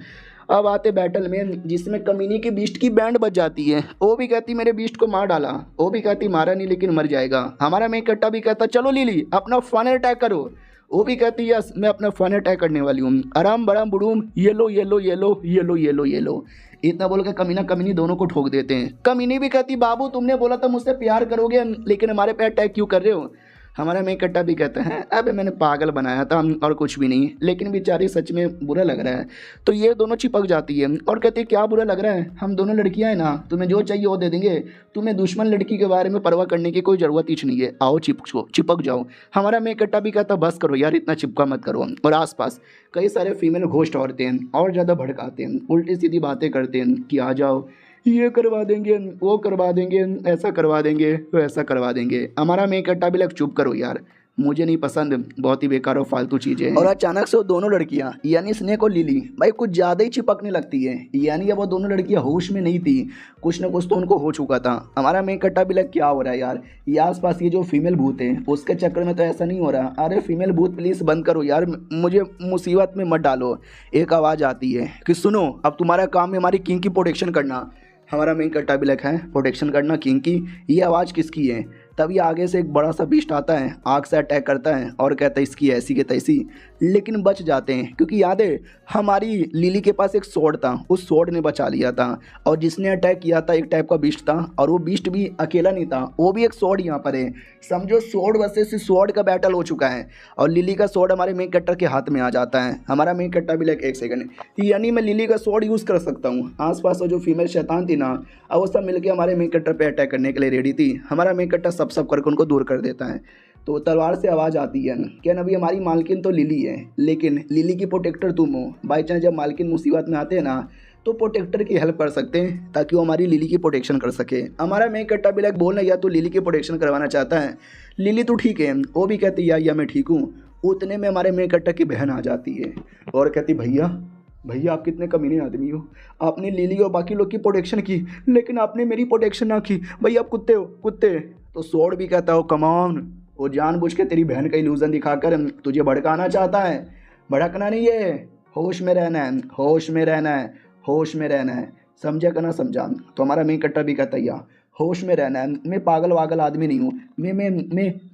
अब आते बैटल में जिसमें कमीनी की बीस्ट की बैंड बज जाती है। वो भी कहती मेरे बीस्ट को मार डाला, वो भी कहती मारा नहीं लेकिन मर जाएगा। हमारा मेन कट्टा भी कहता चलो लिली अपना फाइनल अटैक करो। वो भी कहती यस मैं अपना फाइनल अटैक करने वाली हूँ, आराम बड़ाम बुड़ूम ये लो ये लो ये लो ये लो ये लो ये लो। इतना बोल के कमीना कमीनी दोनों को ठोक देते हैं। कमीनी भी कहती बाबू तुमने बोला था मुझसे प्यार करोगे लेकिन हमारे पे अटैक क्यों कर रहे हो। हमारा मेन कट्टा भी कहता है अबे मैंने पागल बनाया था और कुछ भी नहीं, लेकिन बेचारी सच में बुरा लग रहा है। तो ये दोनों चिपक जाती है और कहती है क्या बुरा लग रहा है, हम दोनों लड़कियां हैं ना, तुम्हें जो चाहिए वो दे देंगे, तुम्हें दुश्मन लड़की के बारे में परवाह करने की कोई ज़रूरत ही नहीं है, आओ चिपक जाओ। हमारा मेन कट्टा भी कहता बस करो यार इतना चिपका मत करो। और आसपास कई सारे फीमेल घोस्ट औरतें हैं और ज़्यादा भड़काते हैं, उल्टी सीधी बातें करते हैं कि आ जाओ ये करवा देंगे, वो करवा देंगे, ऐसा करवा देंगे, वैसा करवा देंगे। हमारा मेन कट्टा भी लग, चुप करो यार, मुझे नहीं पसंद, बहुत ही बेकार और फालतू चीज़ें हैं। और अचानक से वो दोनों लड़कियां यानी स्नेक और लिली भाई कुछ ज़्यादा ही चिपकने लगती है। यानी अब वो दोनों लड़कियां होश में नहीं थी, कुछ ना कुछ तो उनको हो चुका था। हमारा मेन कट्टा भी लग, क्या हो रहा है यार, ये आसपास ये जो फीमेल भूत है उसके चक्कर में तो ऐसा नहीं हो रहा। अरे फीमेल भूत प्लीज़ बंद करो यार, मुझे मुसीबत में मत डालो। एक आवाज़ आती है कि सुनो, अब तुम्हारा काम है हमारी किंग की प्रोटेक्शन करना। हमारा मेन कट्टा भी लग है, प्रोटेक्शन करना किंग की। ये आवाज़ किसकी है? तभी आगे से एक बड़ा सा बीस्ट आता है, आग से अटैक करता है और कहता है इसकी ऐसी के तैसी, लेकिन बच जाते हैं क्योंकि याद है हमारी लिली के पास एक स्वॉर्ड था, उस स्वॉर्ड ने बचा लिया था। और जिसने अटैक किया था एक टाइप का बीस्ट था, और वो बीस्ट भी अकेला नहीं था, वो भी एक स्वॉर्ड यहाँ पर है। समझो स्वॉर्ड वर्सेस स्वॉर्ड का बैटल हो चुका है और लिली का स्वॉर्ड हमारे मेन कट्टर के हाथ में आ जाता है। हमारा मेन कट्टा भी लाइक एक सेकंड, यानी मैं लिली का स्वॉर्ड यूज़ कर सकता हूँ। आसपास जो फीमेल शैतान थी ना, अब वो सब मिलकर हमारे मेन कट्टर पे अटैक करने के लिए रेडी थी। हमारा मेन कट्टर सब करके उनको दूर कर देता है। तो तलवार से आवाज़ आती है क्या ना, अभी हमारी मालकिन तो लिली है, लेकिन लिली की प्रोटेक्टर तुम हो। बाई चांस जब मालकिन मुसीबत में आते हैं ना, तो प्रोटेक्टर की हेल्प कर सकते हैं ताकि वो हमारी लिली की प्रोटेक्शन कर सके। हमारा मेन कट्टा भी लाइक बोलना, या तो लिली की प्रोटेक्शन करवाना चाहता है, लिली तो ठीक है, वो भी कहती है या मैं ठीक हूँ। उतने में हमारे मेन कट्टा की बहन आ जाती है और कहती भैया आप कितने कमीने आदमी हो, आपने लिली और बाकी लोग की प्रोटेक्शन की लेकिन आपने मेरी प्रोटेक्शन ना की, भैया आप कुत्ते हो कुत्ते। तो स्वॉर्ड भी कहता हो कम ऑन, वो जानबूझ के तेरी बहन का इल्यूजन दिखाकर तुझे भड़काना चाहता है। भड़कना नहीं है, होश में रहना है, होश में रहना है, होश में रहना है, समझा का ना समझा। तो हमारा मेन कट्टा भी कहता है होश में रहना है, मैं पागल वागल आदमी नहीं हूँ,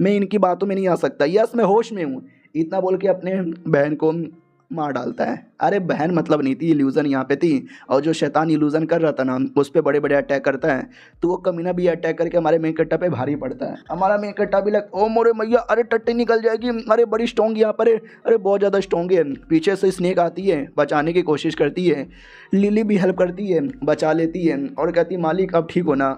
मैं इनकी बातों में नहीं आ सकता, यस मैं होश में हूँ। इतना बोल के अपने बहन को मार डालता है। अरे बहन मतलब नहीं थी, इल्यूजन यहाँ पे थी, और जो शैतान इल्यूजन कर रहा था ना उस पर बड़े बड़े अटैक करता है, तो वो कमीना भी अटैक करके हमारे मेन कट्टा पे भारी पड़ता है। हमारा मेन कट्टा भी लग, ओ मोरे मैया, अरे टट्टी निकल जाएगी, अरे बड़ी स्ट्रॉन्ग यहाँ पर है, अरे बहुत ज़्यादा स्ट्रॉन्ग है। पीछे से स्नेक आती है, बचाने की कोशिश करती है, लिली भी हेल्प करती है, बचा लेती है और कहती मालिक अब ठीक हो ना।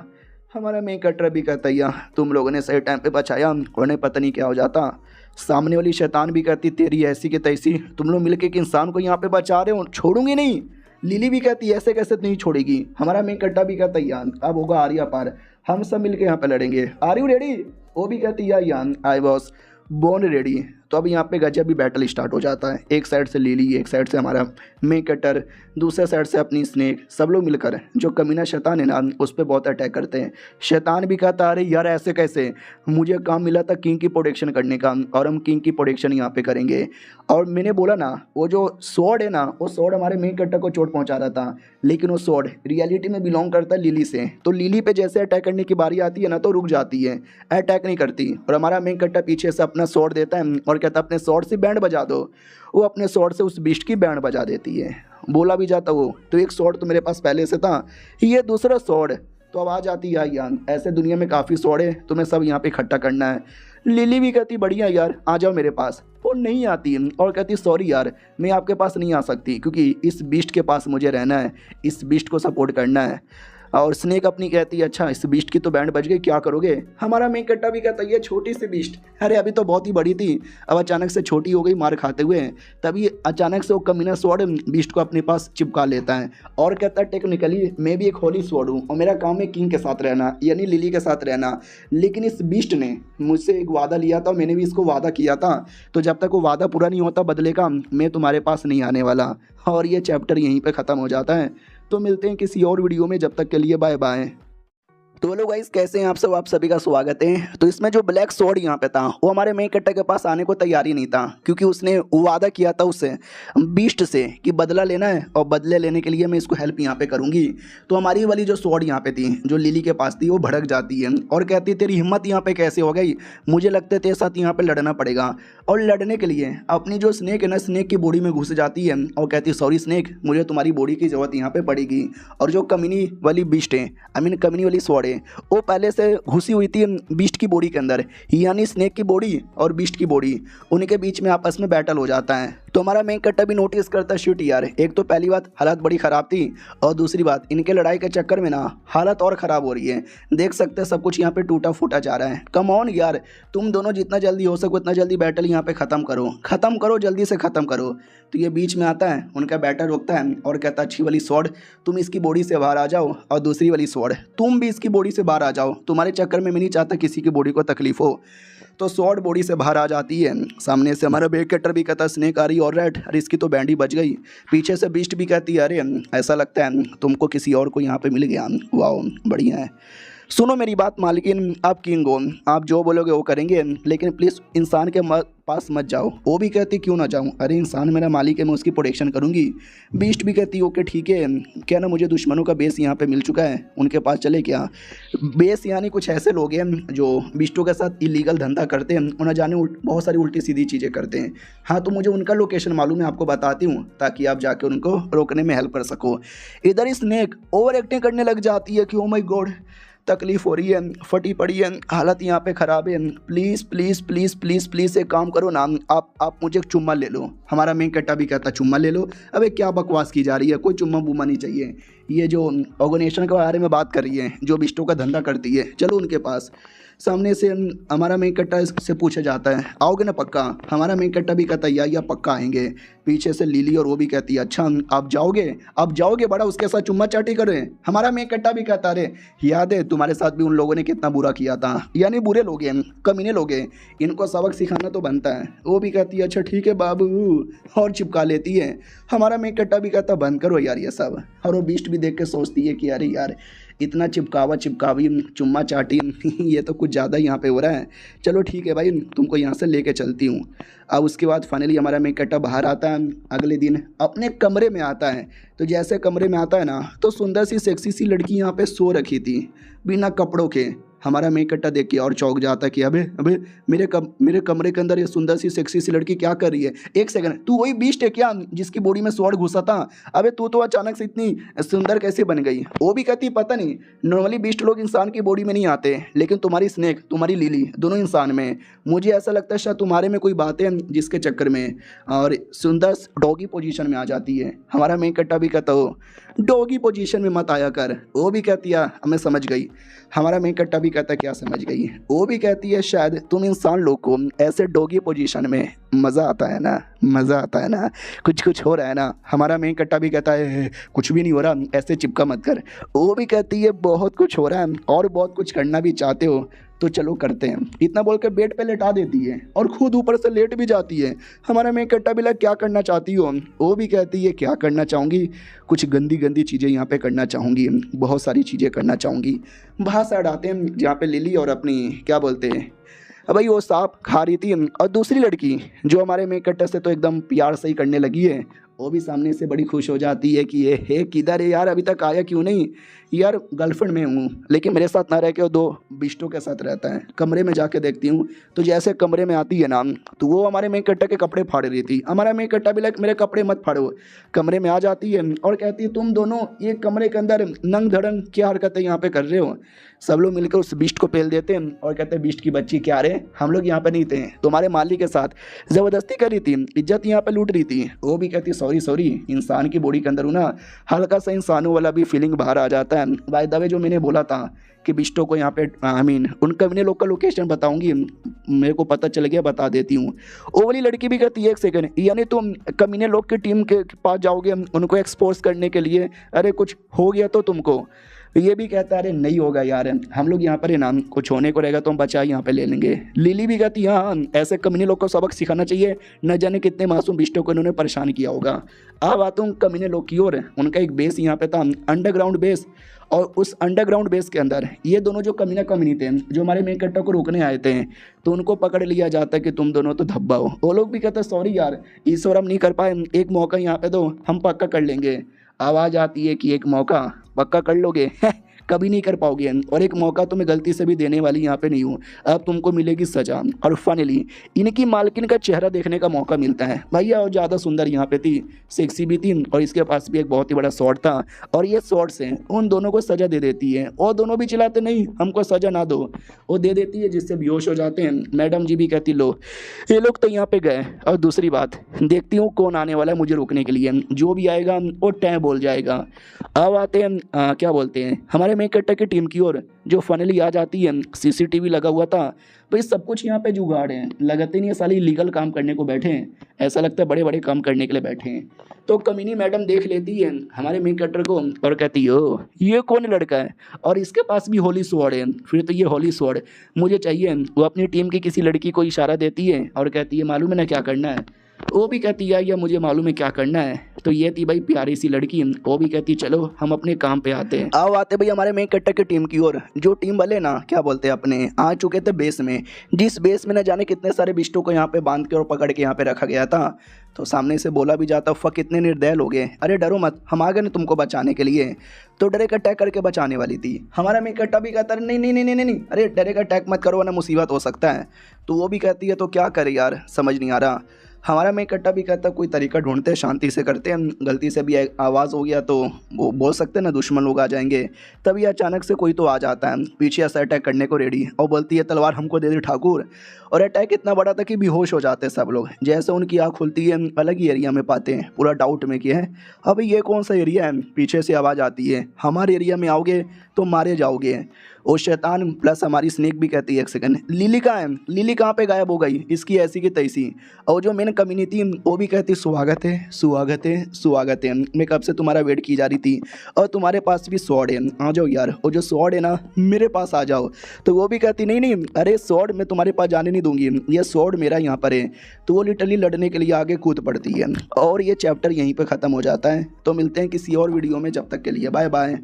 हमारा मेन कट्टा भी कहता है तुम लोगों ने सही टाइम पे बचाया, उन्हें पता नहीं क्या हो जाता। सामने वाली शैतान भी कहती तेरी ऐसी के तैसी, तुम लोग मिलके एक इंसान को यहाँ पे बचा रहे हो, छोड़ूंगी नहीं। लिली भी कहती ऐसे कैसे नहीं छोड़ेगी। हमारा मेन कट्टा भी कहता यान अब होगा आर्या पार, हम सब मिलके यहाँ पे लड़ेंगे, आर यू रेडी? वो भी कहती यान आई वॉज बोर्न रेडी। तो अब यहाँ पे गजब भी बैटल स्टार्ट हो जाता है। एक साइड से लिली, एक साइड से हमारा मेन कट्टर, दूसरे साइड से अपनी स्नेक, सब लोग मिलकर जो कमीना शैतान है ना उस पर बहुत अटैक करते हैं। शैतान भी कहता अरे यार ऐसे कैसे, मुझे काम मिला था किंग की प्रोटेक्शन करने का और हम किंग की प्रोटेक्शन यहाँ पे करेंगे। और मैंने बोला ना वो जो स्वॉर्ड है ना, वो स्वॉर्ड हमारे मेन कट्टर को चोट पहुँचा रहा था, लेकिन वो स्वॉर्ड रियलिटी में बिलोंग करता है लिली से। तो लिली पे जैसे अटैक करने की बारी आती है ना तो रुक जाती है, अटैक नहीं करती। और हमारा मेन कट्टर पीछे से अपना स्वॉर्ड देता है और कहता अपने स्वॉर्ड से बैंड बजा दो। वो अपने स्वॉर्ड से उस बीस्ट की बैंड बजा देती है। बोला भी जाता वो तो एक स्वॉर्ड तो मेरे पास पहले से था, ये दूसरा स्वॉर्ड। तो आवाज़ आती है यार ऐसे दुनिया में काफ़ी स्वॉर्ड है, तुम्हें सब यहाँ पे इकट्ठा करना है। लिली भी कहती बढ़िया यार आ जाओ मेरे पास, वो नहीं आती और कहती सॉरी यार मैं आपके पास नहीं आ सकती क्योंकि इस बीस्ट के पास मुझे रहना है, इस बीस्ट को सपोर्ट करना है। और स्नेक अपनी कहती है अच्छा इस बीस्ट की तो बैंड बज गई, क्या करोगे? हमारा मेन कट्टा भी कहता है ये छोटी सी बीस्ट, अरे अभी तो बहुत ही बड़ी थी, अब अचानक से छोटी हो गई मार खाते हुए। तभी अचानक से वो कमीना स्वॉर्ड बीस्ट को अपने पास चिपका लेता है और कहता है टेक्निकली मैं भी एक होली स्वॉर्ड हूँ और मेरा काम है किंग के साथ रहना, यानी लिली के साथ रहना। लेकिन इस बीस्ट ने मुझसे एक वादा लिया था, मैंने भी इसको वादा किया था, तो जब तक वो वादा पूरा नहीं होता बदले का मैं तुम्हारे पास नहीं आने वाला। और ये चैप्टर यहीं पर ख़त्म हो जाता है। तो मिलते हैं किसी और वीडियो में, जब तक के लिए बाय बाय। तो हेलो गाइस कैसे हैं आप सब, आप सभी का स्वागत है। तो इसमें जो ब्लैक स्वॉर्ड यहाँ पे था वो हमारे मेन कट्टर के पास आने को तैयारी नहीं था क्योंकि उसने वादा किया था उससे बीस्ट से कि बदला लेना है और बदले लेने के लिए मैं इसको हेल्प यहाँ पे करूँगी। तो हमारी वाली जो स्वॉर्ड यहाँ पे थी जो लिली के पास थी वो भड़क जाती है और कहती है तेरी हिम्मत यहाँ पे कैसे हो गई, मुझे लगता है तेरे साथ यहाँ पे लड़ना पड़ेगा। और लड़ने के लिए अपनी जो स्नेक है ना स्नेक की बॉडी में घुस जाती है और कहती है सॉरी स्नेक मुझे तुम्हारी बॉडी की ज़रूरत यहाँ पे पड़ेगी। और जो कमीनी वाली बीस्ट है कमीनी वाली स्वॉर्ड वो पहले से घुसी हुई थी बीस्ट की बॉडी के अंदर, यानी स्नेक की बॉडी और बीस्ट की बॉडी, उनके बीच में आपस में बैटल हो जाता है। तो हमारा मेन कट्टा भी नोटिस करता है शिट यार, एक तो पहली बात हालत बड़ी ख़राब थी और दूसरी बात इनके लड़ाई के चक्कर में ना हालत और ख़राब हो रही है। देख सकते हैं सब कुछ यहाँ पे टूटा फूटा जा रहा है। कम ऑन यार, तुम दोनों जितना जल्दी हो सको उतना जल्दी बैटल यहाँ पे ख़त्म करो, जल्दी से ख़त्म करो। तो ये बीच में आता है, उनका बैटर रोकता है और कहता है अच्छी वाली स्वॉर्ड तुम इसकी बॉडी से बाहर आ जाओ और दूसरी वाली स्वॉर्ड तुम भी इसकी बॉडी से बाहर आ जाओ, तुम्हारे चक्कर में मैं नहीं चाहता किसी की बॉडी को तकलीफ हो। तो स्वॉर्ड बॉडी से बाहर आ जाती है। सामने से हमारा बेग कटर भी कहता है स्नेक आ रही और रेड, अरे इसकी तो बैंड ही बच गई। पीछे से बीस्ट भी कहती है अरे ऐसा लगता है तुमको किसी और को यहाँ पे मिल गया, वाओ बढ़िया है। सुनो मेरी बात मालकिन, आप किंग हो, आप जो बोलोगे वो करेंगे, लेकिन प्लीज़ इंसान के पास मत जाओ। वो भी कहती क्यों ना जाऊँ, अरे इंसान मेरा मालिक है, मैं उसकी प्रोटेक्शन करूँगी। बीस्ट भी कहती ओके ठीक है, क्या ना मुझे दुश्मनों का बेस यहाँ पे मिल चुका है, उनके पास चले क्या। बेस यानी कुछ ऐसे लोग हैं जो बीस्टों के साथ इलीगल धंधा करते हैं, उन्हें जाने बहुत सारी उल्टी सीधी चीज़ें करते हैं। हाँ तो मुझे उनका लोकेशन मालूम है, आपको बताती हूँ ताकि आप जाके उनको रोकने में हेल्प कर सको। इधर स्नेक ओवर एक्टिंग करने लग जाती है कि ओ माय गॉड तकलीफ़ हो रही है, फटी पड़ी है, हालत यहाँ पे ख़राब है, please please please please please एक काम करो ना, आप मुझे एक चुम्मा ले लो। हमारा मेन कट्टा भी कहता चुम्मा ले लो। अबे क्या बकवास की जा रही है, कोई चुम्मा बुम्मा नहीं चाहिए। ये जो ऑर्गेनाइजेशन के बारे में बात कर रही है जो बिस्टों का धंधा करती है, चलो उनके पास। सामने से हमारा मेन कट्टा से पूछा जाता है आओगे ना पक्का। हमारा मेन कट्टा भी कहता है या पक्का आएंगे। पीछे से लिली और वो भी कहती है अच्छा आप जाओगे बड़ा उसके साथ चुम्मा चाटी करें। हमारा मेन कट्टा भी कहता अरे याद है तुम्हारे साथ भी उन लोगों ने कितना बुरा किया था, यानी बुरे लोग हैं, कमीने लोग हैं, इनको सबक सिखाना तो बनता है। वो भी कहती है अच्छा ठीक है बाबू और चिपका लेती है। हमारा मेन कट्टा भी कहता बंद करो यार ये सब। और वो बीस्ट भी देख के सोचती है कि अरे यार इतना चिपकावी चुम्मा चाटी ये तो कुछ ज़्यादा यहाँ पे हो रहा है। चलो ठीक है भाई तुमको यहाँ से लेके चलती हूँ। अब उसके बाद फाइनली हमारा मेन कट्टा बाहर आता है, अगले दिन अपने कमरे में आता है। तो जैसे कमरे में आता है ना तो सुंदर सी सेक्सी सी लड़की यहाँ पे सो रखी थी बिना कपड़ों के। हमारा मेन कट्टा देख के और चौंक जाता है कि अबे मेरे कमरे के अंदर ये सुंदर सी सेक्सी सी लड़की क्या कर रही है। एक सेकंड, तू वही बीस्ट है क्या जिसकी बॉडी में स्वॉर्ड घुसा था? अबे तू तो अचानक से इतनी सुंदर कैसे बन गई? वो भी कहती पता नहीं, नॉर्मली बीस्ट लोग इंसान की बॉडी में नहीं आते, लेकिन तुम्हारी स्नेक तुम्हारी लिली दोनों इंसान में। मुझे ऐसा लगता है शायद तुम्हारे में कोई बात है जिसके चक्कर में और सुंदर डॉगी पोजीशन में आ जाती है। हमारा मेन कट्टा भी कहता हो डॉगी पोजीशन में मत आया कर। वो भी कहती है मैं समझ गई। हमारा मेन कट्टा भी कहता है क्या समझ गई? वो भी कहती है शायद तुम इंसान लोग को ऐसे डॉगी पोजीशन में मज़ा आता है ना, कुछ हो रहा है ना। हमारा मेन कट्टा भी कहता है कुछ भी नहीं हो रहा, ऐसे चिपका मत कर। वो भी कहती है बहुत कुछ हो रहा है और बहुत कुछ करना भी चाहते हो तो चलो करते हैं। इतना बोल के बेड पे लेटा देती है और खुद ऊपर से लेट भी जाती है। हमारा मेन कट्टा भी क्या करना चाहती हो? वो भी कहती है क्या करना चाहूँगी, कुछ गंदी चीज़ें यहाँ पे करना चाहूँगी, बहुत सारी चीज़ें करना चाहूँगी। बाहर साइड आते हैं जहाँ पे लिली और अपनी क्या बोलते हैं अब भाई वो सांप खा रही थी और दूसरी लड़की जो हमारे मेन कट्टा से तो एकदम प्यार से ही करने लगी है, वो भी सामने से बड़ी खुश हो जाती है कि ये किधर है यार, अभी तक आया क्यों नहीं? यार गर्लफ्रेंड में हूँ लेकिन मेरे साथ ना रह के वो दो बिस्टों के साथ रहता है। कमरे में जाके देखती हूँ तो जैसे कमरे में आती है ना तो वो हमारे मेन कट्टा के कपड़े फाड़ रही थी। हमारा मेन कट्टा भी मेरे कपड़े मत फाड़ो। कमरे में आ जाती है और कहती है तुम दोनों ये कमरे के अंदर नंग धड़ंग क्या हरकतें यहाँ पे कर रहे हो? सब लोग मिलकर उस बिस्ट को पेल देते हैं और कहते हैं बिस्ट की बच्ची क्या रे, हम लोग यहाँ पे नहीं थे, तुम्हारे मालिक के साथ ज़बरदस्ती कर रही थी, इज्जत यहाँ पे लूट रही थी। वो भी कहती सॉरी इंसान की बॉडी के अंदर हूँ ना, हल्का सा इंसानों वाला भी फीलिंग बाहर आ जाता है। बाय द वे जो मैंने बोला था कि बिस्टों को यहाँ पे उन कमीने लोग का लोकेशन बताऊंगी, मेरे को पता चल गया बता देती हूँ। वो वाली लड़की भी कहती है एक सेकंड, यानी तुम कमीने लोग की टीम के पास जाओगे उनको एक्सपोज करने के लिए? अरे कुछ हो गया तो तुमको? ये भी कहता है अरे नहीं होगा यार, हम लोग यहाँ पर है ना कुछ होने को रहेगा तो हम बचा यहाँ पे ले लेंगे। लिली भी कहती है हाँ ऐसे कमीने लोग को सबक सिखाना चाहिए, न जाने कितने मासूम बिस्टों को इन्होंने परेशान किया होगा। अब आता हूँ कमीने लोग की ओर। उनका एक बेस यहाँ पे था, अंडरग्राउंड बेस, और उस अंडरग्राउंड बेस के अंदर ये दोनों जो कमीने थे जो हमारे मेन कट्टा को रोकने आए थे, तो उनको पकड़ लिया जाता है कि तुम दोनों तो धब्बा हो। वो लोग भी कहते हैं सॉरी यार इस बार हम नहीं कर पाए, एक मौका यहाँ पे दो, हम पक्का कर लेंगे। आवाज़ आती है कि एक मौका पक्का कर लोगे? कभी नहीं कर पाओगे और एक मौका तो मैं गलती से भी देने वाली यहाँ पे नहीं हूँ। अब तुमको मिलेगी सजा। और फाइनली इनकी मालकिन का चेहरा देखने का मौका मिलता है। भैया और ज़्यादा सुंदर यहाँ पे थी, सेक्सी भी थी और इसके पास भी एक बहुत ही बड़ा शॉट था और ये शॉट से उन दोनों को सजा दे देती है और दोनों भी चिल्लाते नहीं हमको सजा ना दो, वो दे देती है जिससे बेहोश हो जाते हैं। मैडम जी भी कहती लो ये लोग तो यहाँ पे गए। और दूसरी बात देखती हूँ कौन आने वाला है मुझे रोकने के लिए, जो भी आएगा वो टै बोल जाएगा। अब आते हैं क्या बोलते हैं हमारे मेक कट्टा की टीम की ओर, जो फाइनली आ जाती है। सीसीटीवी लगा हुआ था, भाई सब कुछ यहाँ पे जुगाड़ है, लगाते नहीं है साली लीगल काम करने को बैठे हैं, ऐसा लगता है बड़े बड़े काम करने के लिए बैठे हैं। तो कमीनी मैडम देख लेती है हमारे मेक कटर को और कहती है ओ ये कौन लड़का है और इसके पास भी होली स्वॉर्ड है, फिर तो ये होली स्वॉर्ड मुझे चाहिए। वो अपनी टीम की किसी लड़की को इशारा देती है और कहती है मालूम है ना क्या करना है, वो भी कहती है या मुझे मालूम है क्या करना है। तो ये थी भाई प्यारी सी लड़की, वो भी कहती चलो हम अपने काम पे आते हैं। आओ आते भाई हमारे मेक कट्टा की टीम की ओर, जो टीम वाले ना क्या बोलते हैं अपने आ चुके थे बेस में, जिस बेस में न जाने कितने सारे बिस्टों को यहाँ पे बांध के और पकड़ के यहाँ पे रखा गया था। तो सामने से बोला भी जाता फक कितने निर्दय लोग हैं, अरे डरो मत हम आ गए ना तुमको बचाने के लिए। तो डायरेक्ट अटैक करके बचाने वाली थी। हमारा मेक कट्टा भी कहता है नहीं नहीं नहीं नहीं नहीं, अरे डायरेक्ट अटैक मत करो वरना मुसीबत हो सकता है। तो वो भी कहती है तो क्या करे यार समझ नहीं आ रहा। हमारा मेक कट्टा भी कहता कोई तरीका ढूंढते हैं, शांति से करते हैं, गलती से भी आवाज़ हो गया तो वो बोल सकते हैं ना दुश्मन लोग आ जाएंगे। तभी अचानक से कोई तो आ जाता है पीछे ऐसा अटैक करने को रेडी और बोलती है तलवार हमको दे दे ठाकुर। और अटैक इतना बड़ा था कि बेहोश हो जाते हैं सब लोग। जैसे उनकी आँख खुलती है अलग ही एरिया में पाते हैं, पूरा डाउट में कि है अब ये कौन सा एरिया है। पीछे से आवाज़ आती है हमारे एरिया में आओगे तो मारे जाओगे। वो शैतान प्लस हमारी स्नेक भी कहती है एक सेकंड लिली कहाँ है, लिली कहाँ पे गायब हो गई, इसकी ऐसी की तैसी। और जो मेन कम्युनिटी वो भी कहती स्वागत है स्वागत है स्वागत है, मैं कब से तुम्हारा वेट की जा रही थी और तुम्हारे पास भी स्वॉर्ड है, आ जाओ यार, और जो स्वॉर्ड है ना मेरे पास आ जाओ। तो वो भी कहती नहीं नहीं अरे स्वॉर्ड मैं तुम्हारे पास जाने नहीं दूंगी, ये स्वॉर्ड मेरा यहाँ पर है। तो वो लिटरली लड़ने के लिए आगे कूद पड़ती है और ये चैप्टर यहीं पर ख़त्म हो जाता है। तो मिलते हैं किसी और वीडियो में, जब तक के लिए बाय बाय।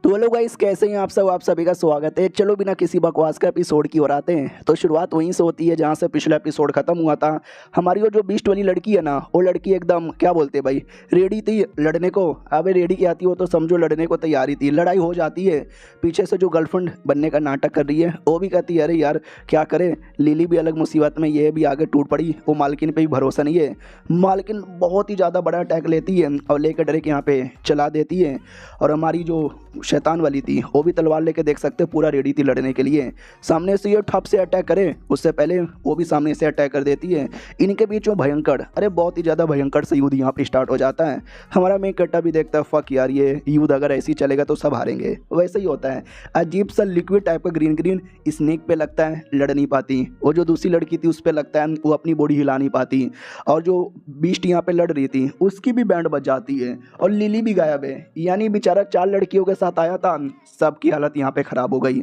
तो हेलो गाइस कैसे हैं आप सभी का स्वागत है। चलो बिना किसी बकवास का एपिसोड की ओर आते हैं। तो शुरुआत वहीं से होती है जहाँ से पिछला एपिसोड खत्म हुआ था। हमारी वो जो बीस्ट वाली लड़की है ना, वो लड़की एकदम क्या बोलते हैं भाई रेडी थी लड़ने को। अब रेडी की आती हो तो समझो लड़ने को तैयारी थी। लड़ाई हो जाती है, पीछे से जो गर्लफ्रेंड बनने का नाटक कर रही है वो भी कहती है अरे यार क्या करे, लिली भी अलग मुसीबत में, ये भी आगे टूट पड़ी, वो मालकिन पर भी भरोसा नहीं है। मालकिन बहुत ही ज़्यादा बड़ा अटैक लेती है और लेकर डायरेक्ट यहाँ पे चला देती है। और हमारी जो शैतान वाली थी वो भी तलवार लेके देख सकते हैं पूरा रेडी थी लड़ने के लिए। सामने से ये ठप से अटैक करे उससे पहले वो भी सामने से अटैक कर देती है। इनके बीच में भयंकर अरे बहुत ही ज़्यादा भयंकर से युद्ध यहाँ पे स्टार्ट हो जाता है। हमारा मेक कट्टा भी देखता है फक यार ये युद्ध अगर ऐसे ही चलेगा तो सब हारेंगे। वैसे ही होता है, अजीब सा लिक्विड टाइप का ग्रीन ग्रीन स्नेक पे लगता है, लड़ नहीं पाती। वो जो दूसरी लड़की थी उस पर लगता है वो अपनी बॉडी हिला नहीं पाती। और जो बीस्ट यहाँ पे लड़ रही थी उसकी भी बैंड बज जाती है और लिली भी गायब है। यानी बेचारा 4 लड़कियों के साथ आया था, सबकी हालत यहाँ पे ख़राब हो गई।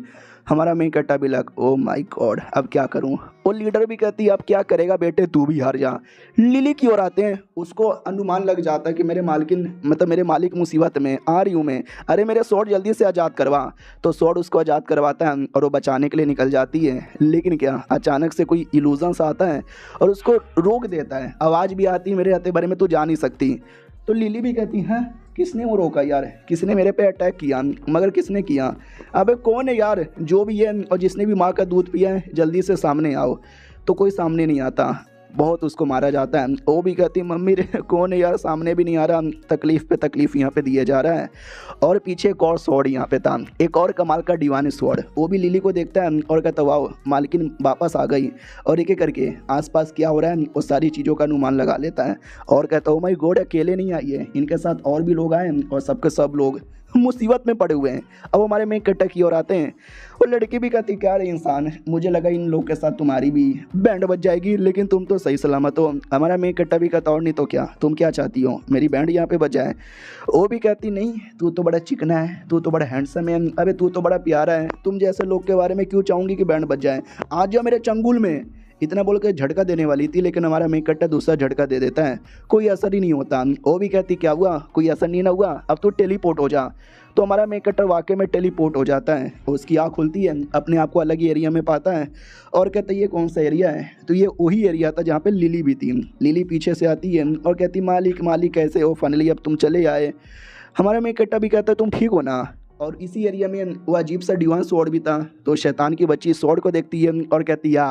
हमारा मेक कट्टा भी लग ओ माय गॉड अब क्या करूँ। और लीडर भी कहती है अब क्या करेगा बेटे तू भी हार जा। लिली की ओर आते हैं, उसको अनुमान लग जाता है कि मेरे मालकिन मतलब मेरे मालिक मुसीबत में आ रही हूँ मैं, अरे मेरे स्वॉर्ड जल्दी से आज़ाद करवा। तो स्वॉर्ड उसको आज़ाद करवाता है और वो बचाने के लिए निकल जाती है। लेकिन क्या अचानक से कोई इल्यूजन सा आता है और उसको रोक देता है। आवाज़ भी आती है मेरे हते बारे में तू जा नहीं सकती। तो लिली भी कहती है किसने वो रोका यार, किसने मेरे पे अटैक किया, मगर किसने किया, अबे कौन है यार जो भी है और जिसने भी माँ का दूध पिया है जल्दी से सामने आओ। तो कोई सामने नहीं आता, बहुत उसको मारा जाता है। वो भी कहती मम्मी रे कौन है यार सामने भी नहीं आ रहा, तकलीफ़ पे तकलीफ़ यहाँ पे दिया जा रहा है। और पीछे एक और स्वॉर्ड यहाँ पे था, एक और कमाल का दीवान स्वॉर्ड। वो भी लिली को देखता है और कहता वाओ मालकिन वापस आ गई। और एक एक करके आसपास क्या हो रहा है वो सारी चीज़ों का अनुमान लगा लेता है और कहता ओ माय गॉड अकेले नहीं आई है, इनके साथ और भी लोग आए और सबके सब लोग मुसीबत में पड़े हुए हैं। अब हमारे मेक कट्टा की ओर आते हैं। वो लड़की भी कहती क्या रे इंसान, मुझे लगा इन लोग के साथ तुम्हारी भी बैंड बज जाएगी लेकिन तुम तो सही सलामत हो। हमारा मेक कट्टा भी कहता और नहीं तो क्या, तुम क्या चाहती हो मेरी बैंड यहाँ पे बजाए। वो भी कहती नहीं तू तो बड़ा चिकना है, तू तो बड़ा हैंडसम है, अबे तू तो बड़ा प्यारा है, तुम जैसे लोग के बारे में क्यों चाहूँगी कि बैंड बज जाए, आ जाओ मेरे चंगुल में। इतना बोल के झटका देने वाली थी लेकिन हमारा मेक कट्टा दूसरा झटका दे देता है, कोई असर ही नहीं होता। वो भी कहती क्या हुआ, कोई असर नहीं ना हुआ, अब तो टेलीपोर्ट हो जा। तो हमारा मेक कट्टा वाकई में टेलीपोर्ट हो जाता है। उसकी आँख खुलती है, अपने आप को अलग ही एरिया में पाता है और कहता है ये कौन सा एरिया है। तो ये वही एरिया था जहाँ पे लिली भी थी। लिली पीछे से आती है और कहती मालिक मालिक कैसे हो, फाइनली अब तुम चले आए। हमारा मेक कट्टा भी कहता है तुम ठीक हो ना। और इसी एरिया में वो अजीब सा डिवाइन स्वॉर्ड भी था। तो शैतान की बच्ची स्वॉर्ड को देखती है और कहती है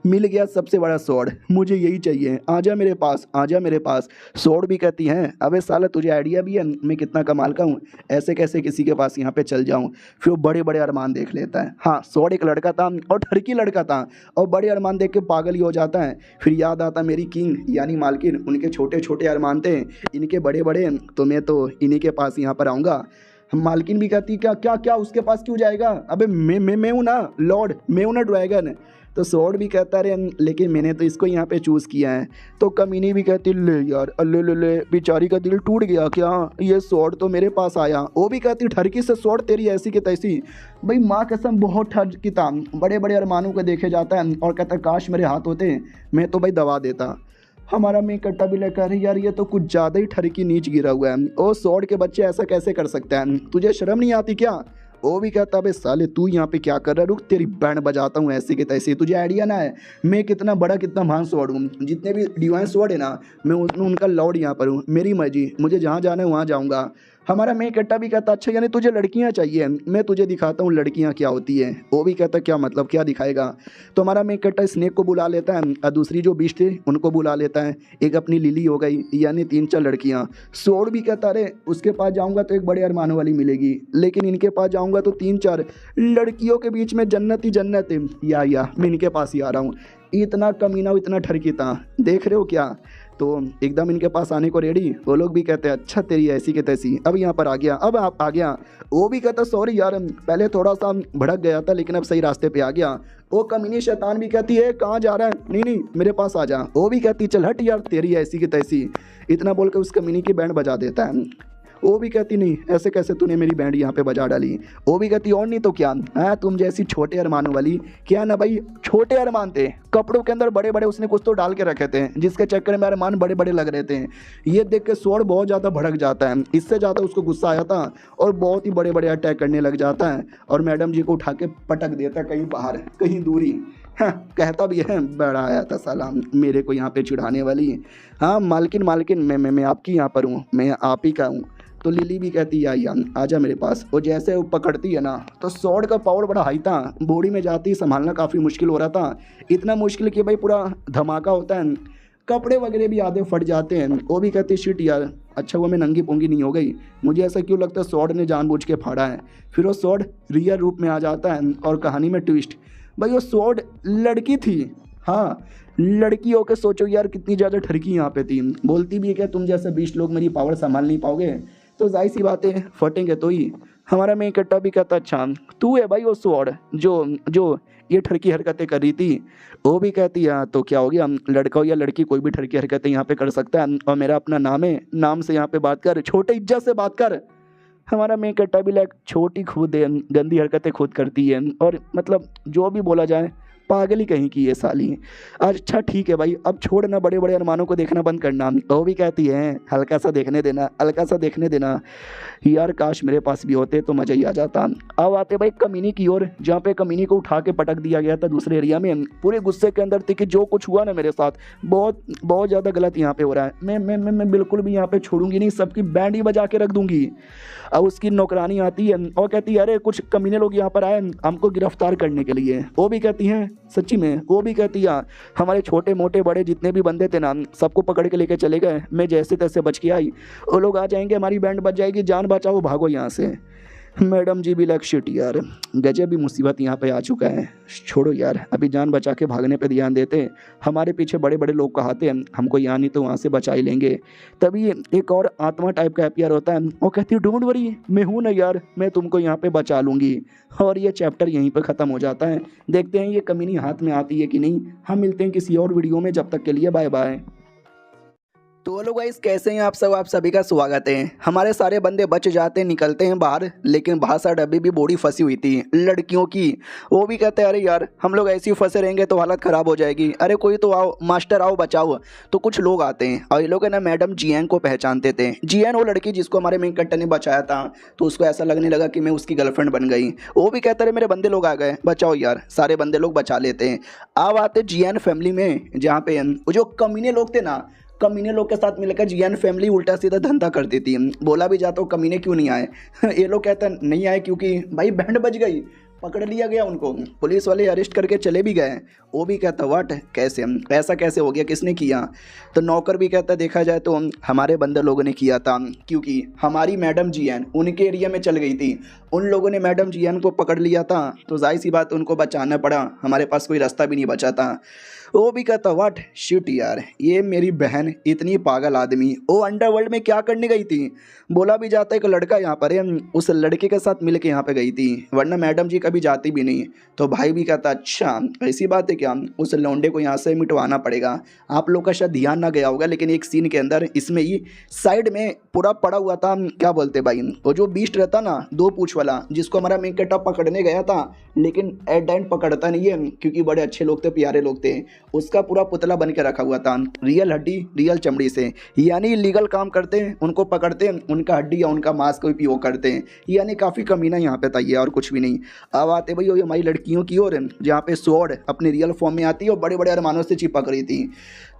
मिल गया सबसे बड़ा स्वॉर्ड, मुझे यही चाहिए, आजा मेरे पास, आजा मेरे पास। स्वॉर्ड भी कहती है अबे साला तुझे आइडिया भी है मैं कितना कमाल का हूँ, ऐसे कैसे किसी के पास यहाँ पे चल जाऊँ। फिर वो बड़े बड़े अरमान देख लेता है। हाँ, स्वॉर्ड एक लड़का था और ठरकी लड़का था और बड़े अरमान देख के पागल ही हो जाता है। फिर याद आता मेरी किंग यानी मालकिन, उनके छोटे छोटे अरमान थे, इनके बड़े बड़े, तो मैं तो इन्हीं के पास यहाँ पर आऊँगा। मालकिन भी कहती क्या क्या क्या उसके पास क्यों जाएगा, अबे मैं हूँ ना लॉर्ड, मैं हूँ ना ड्रैगन। तो स्वॉर्ड भी कहता रहे लेकिन मैंने तो इसको यहाँ पे चूज़ किया है। तो कमीनी भी कहती ले यार, अल्ले ले ले, बेचारी का दिल टूट गया क्या, ये स्वॉर्ड तो मेरे पास आया। वो भी कहती ठरकी से स्वॉर्ड तेरी ऐसी की तैसी। भाई माँ कसम बहुत ठरकी था, बड़े बड़े अरमानों को देखे जाता है और कहता काश मेरे हाथ होते, मैं तो भाई दबा देता। हमारा मैं कट्टा भी लेकर यार ये तो कुछ ज़्यादा ही ठरकी नीच गिरा हुआ है, ओ स्वॉर्ड के बच्चे ऐसा कैसे कर सकते हैं, तुझे शर्म नहीं आती क्या। वो भी कहता है साले तू यहाँ पे क्या कर रहा है, रुक तेरी बैंड बजाता हूँ ऐसे के तैसे, तुझे आइडिया ना है मैं कितना बड़ा कितना महान स्वॉर्ड हूँ, जितने भी डिवाइन स्वॉर्ड है ना मैं उनका लॉर्ड यहाँ पर हूँ, मेरी मर्जी, मुझे जहाँ जाना है वहाँ जाऊँगा। हमारा मैं कट्टा भी कहता अच्छा यानी तुझे लड़कियाँ चाहिए, मैं तुझे दिखाता हूँ लड़कियाँ क्या होती है। वो भी कहता क्या मतलब क्या दिखाएगा। तो हमारा मैं कट्टा स्नेक को बुला लेता है और दूसरी जो बीस्ट थे उनको बुला लेता है, एक अपनी लिली हो गई यानी 3-4 लड़कियाँ। स्वॉर्ड भी कहता अरे उसके पास जाऊँगा तो एक बड़े अरमानों वाली मिलेगी, लेकिन इनके पास जाऊँगा तो 3-4 लड़कियों के बीच में जन्नत ही जन्नत है, या मैं इनके पास ही आ रहा हूँ। इतना कमीना इतना ठरकी था, देख रहे हो क्या। तो एकदम इनके पास आने को रेडी, वो लोग भी कहते हैं अच्छा तेरी ऐसी के तैसी, अब यहाँ पर आ गया, अब आप आ गया। वो भी कहता सॉरी यार पहले थोड़ा सा भड़क गया था लेकिन अब सही रास्ते पे आ गया। वो कमीनी शैतान भी कहती है कहाँ जा रहा है, नहीं नहीं मेरे पास आ जा। वो भी कहती चल हट यार तेरी ऐसी की तैसी, इतना बोल कर उस कमीनी की बैंड बजा देता है। वो भी कहती नहीं ऐसे कैसे तूने मेरी बैंड यहाँ पे बजा डाली। वो भी कहती और नहीं तो क्या है, तुम जैसी छोटे अरमानों वाली, क्या ना भाई छोटे अरमान थे, कपड़ों के अंदर बड़े बड़े उसने कुछ तो डाल के रखे थे जिसके चक्कर में अरमान बड़े बड़े लग रहे थे। ये देख के स्वॉर्ड बहुत ज़्यादा भड़क जाता है, इससे ज़्यादा उसको गुस्सा आया था और बहुत ही बड़े बड़े अटैक करने लग जाता है और मैडम जी को उठा के पटक देता है कहीं बाहर कहीं दूरी। हाँ, कहता भी है बड़ा आया था साला मेरे को यहाँ पे चिढ़ाने वाली। हाँ मालकिन मालकिन मैं आपकी यहाँ पर हूँ, मैं आप ही का हूँ। तो लिली भी कहती है या आजा मेरे पास। वो जैसे वो पकड़ती है ना तो स्वॉर्ड का पावर बड़ा हाई था, बॉडी में जाती संभालना काफ़ी मुश्किल हो रहा था, इतना मुश्किल कि भाई पूरा धमाका होता है, कपड़े वगैरह भी आधे फट जाते हैं। वो भी कहती शिट यार अच्छा वो मैं नंगी पोंगी नहीं हो गई, मुझे ऐसा क्यों लगता है स्वॉर्ड ने जानबूझ के फाड़ा है। फिर वो स्वॉर्ड रियल रूप में आ जाता है और कहानी में ट्विस्ट, भाई वो स्वॉर्ड लड़की थी। हाँ लड़की होकर सोचो यार कितनी ज़्यादा ठरकी यहाँ पे थी, बोलती भी है क्या तुम जैसे 20 लोग मेरी पावर संभाल नहीं पाओगे, तो जाहिर सी बात है फटेंगे तो ही। हमारा मैं इकट्ठा भी कहता अच्छा तू है भाई वो स्वॉर्ड जो जो ये ठरकी हरकतें कर रही थी। वो भी कहती है तो क्या हो गया, लड़का हो या लड़की कोई भी ठरकी हरकतें यहाँ पे कर सकता है और मेरा अपना नाम है, नाम से यहाँ पे बात कर, छोटे इज्जत से बात कर। हमारा मैं इकट्ठा भी लाइक छोटी खुद है, गंदी हरकतें खुद करती है और मतलब जो भी बोला जाए पागल ही कहीं की ये साली। अच्छा ठीक है भाई अब छोड़ना बड़े बड़े अरमानों को देखना बंद करना। वो भी कहती है हल्का सा देखने देना, हल्का सा देखने देना, यार काश मेरे पास भी होते तो मज़ा ही आ जाता। अब आते भाई कमीनी की ओर, जहाँ पे कमीनी को उठा के पटक दिया गया था दूसरे एरिया में। पूरे गुस्से के अंदर थे कि जो कुछ हुआ ना मेरे साथ बहुत बहुत ज़्यादा गलत यहाँ पे हो रहा है, मैं बिल्कुल भी यहाँ पे छोड़ूंगी नहीं, सबकी बैंड ही बजा के रख दूंगी। अब उसकी नौकरानी आती है और कहती है अरे कुछ कमीने लोग यहाँ पर आए हमको गिरफ्तार करने के लिए। वो भी कहती हैं सच्ची में, वो भी कहती है हमारे छोटे मोटे बड़े जितने भी बंदे थे ना सबको पकड़ के लेके चले गए, मैं जैसे तैसे बच के आई, वो लोग आ जाएंगे हमारी बैंड बच जाएगी, जान बचाओ भागो यहाँ से। मैडम जी भी लाइक शिट यार गजब भी मुसीबत यहाँ पे आ चुका है, छोड़ो यार अभी जान बचा के भागने पे ध्यान देते, हमारे पीछे बड़े बड़े लोग कहाते हैं हमको यहाँ नहीं तो वहाँ से बचा ही लेंगे। तभी एक और आत्मा टाइप का अपीयर होता है, वो कहती है डोंट वरी मैं हूँ ना यार, मैं तुमको यहाँ पे बचा लूँगी। और ये चैप्टर यहीं पर ख़त्म हो जाता है। देखते हैं ये कमीनी हाथ में आती है कि नहीं। हम मिलते हैं किसी और वीडियो में, जब तक के लिए बाय बाय। तो हेलो गाइस कैसे हैं आप सब, आप सभी का स्वागत है। हमारे सारे बंदे बच जाते हैं, निकलते हैं बाहर, लेकिन बाहर साइड अभी भी बॉडी फंसी हुई थी लड़कियों की। वो भी कहते हैं अरे यार हम लोग ऐसे ही फंसे रहेंगे तो हालत ख़राब हो जाएगी, अरे कोई तो आओ मास्टर आओ बचाओ। तो कुछ लोग आते हैं और ये लोग है ना मैडम जियान को पहचानते थे। जियान वो लड़की जिसको हमारे मेन कट्टर ने बचाया था, तो उसको ऐसा लगने लगा कि मैं उसकी गर्लफ्रेंड बन गई। वो भी कहते रहे मेरे बंदे लोग आ गए बचाओ यार, सारे बंदे लोग बचा लेते हैं। अब आते जियान फैमिली में, जहाँ पे जो कमीने लोग थे ना, कमीने लोग के साथ मिलकर जियान फैमिली उल्टा सीधा धंधा कर देती है। बोला भी जाता हूँ कमीने क्यों नहीं आए ये लोग कहते हैं नहीं आए क्योंकि भाई बैंड बज गई, पकड़ लिया गया उनको, पुलिस वाले अरेस्ट करके चले भी गए। वो भी कहता व्हाट, कैसे, ऐसा कैसे हो गया, किसने किया? तो नौकर भी कहता देखा जाए तो हमारे बंदर लोगों ने किया था, क्योंकि हमारी मैडम जीएन उनके एरिया में चल गई थी, उन लोगों ने मैडम जीएन को पकड़ लिया था, तो जाहिर सी बात उनको बचाना पड़ा, हमारे पास कोई रास्ता भी नहीं बचा था। वो भी कहता व्हाट शिट यार, ये मेरी बहन इतनी पागल आदमी, वो अंडरवर्ल्ड में क्या करने गई थी? बोला भी जाता है एक लड़का यहाँ पर है, उस लड़के के साथ मिल के यहाँ पे गई थी, वरना मैडम जी कभी जाती भी नहीं। तो भाई भी कहता अच्छा ऐसी बात है क्या, उस लौंडे को यहाँ से मिटवाना पड़ेगा। आप लोग का शायद ध्यान ना गया होगा, लेकिन एक सीन के अंदर इसमें ही साइड में पूरा पड़ा हुआ था, क्या बोलते भाई, वो जो बीस्ट रहता ना 2 पूंछ वाला, जिसको हमारा मेन कैरेक्टर पकड़ने गया था, लेकिन एट द एंड पकड़ता नहीं है क्योंकि बड़े अच्छे लोग थे, प्यारे लोग थे। उसका पूरा पुतला बन के रखा हुआ था, रियल हड्डी रियल चमड़ी से, यानी इलीगल काम करते हैं उनको पकड़ते हैं, उनका हड्डी या उनका मांस को उपयोग करते हैं, यानी काफ़ी कमीना यहाँ पे था ये, और कुछ भी नहीं। अब आते भाई हमारी लड़कियों की ओर, जहाँ पे स्वॉर्ड अपने रियल फॉर्म में आती है और बड़े बड़े अरमानों से चिपक रही थी।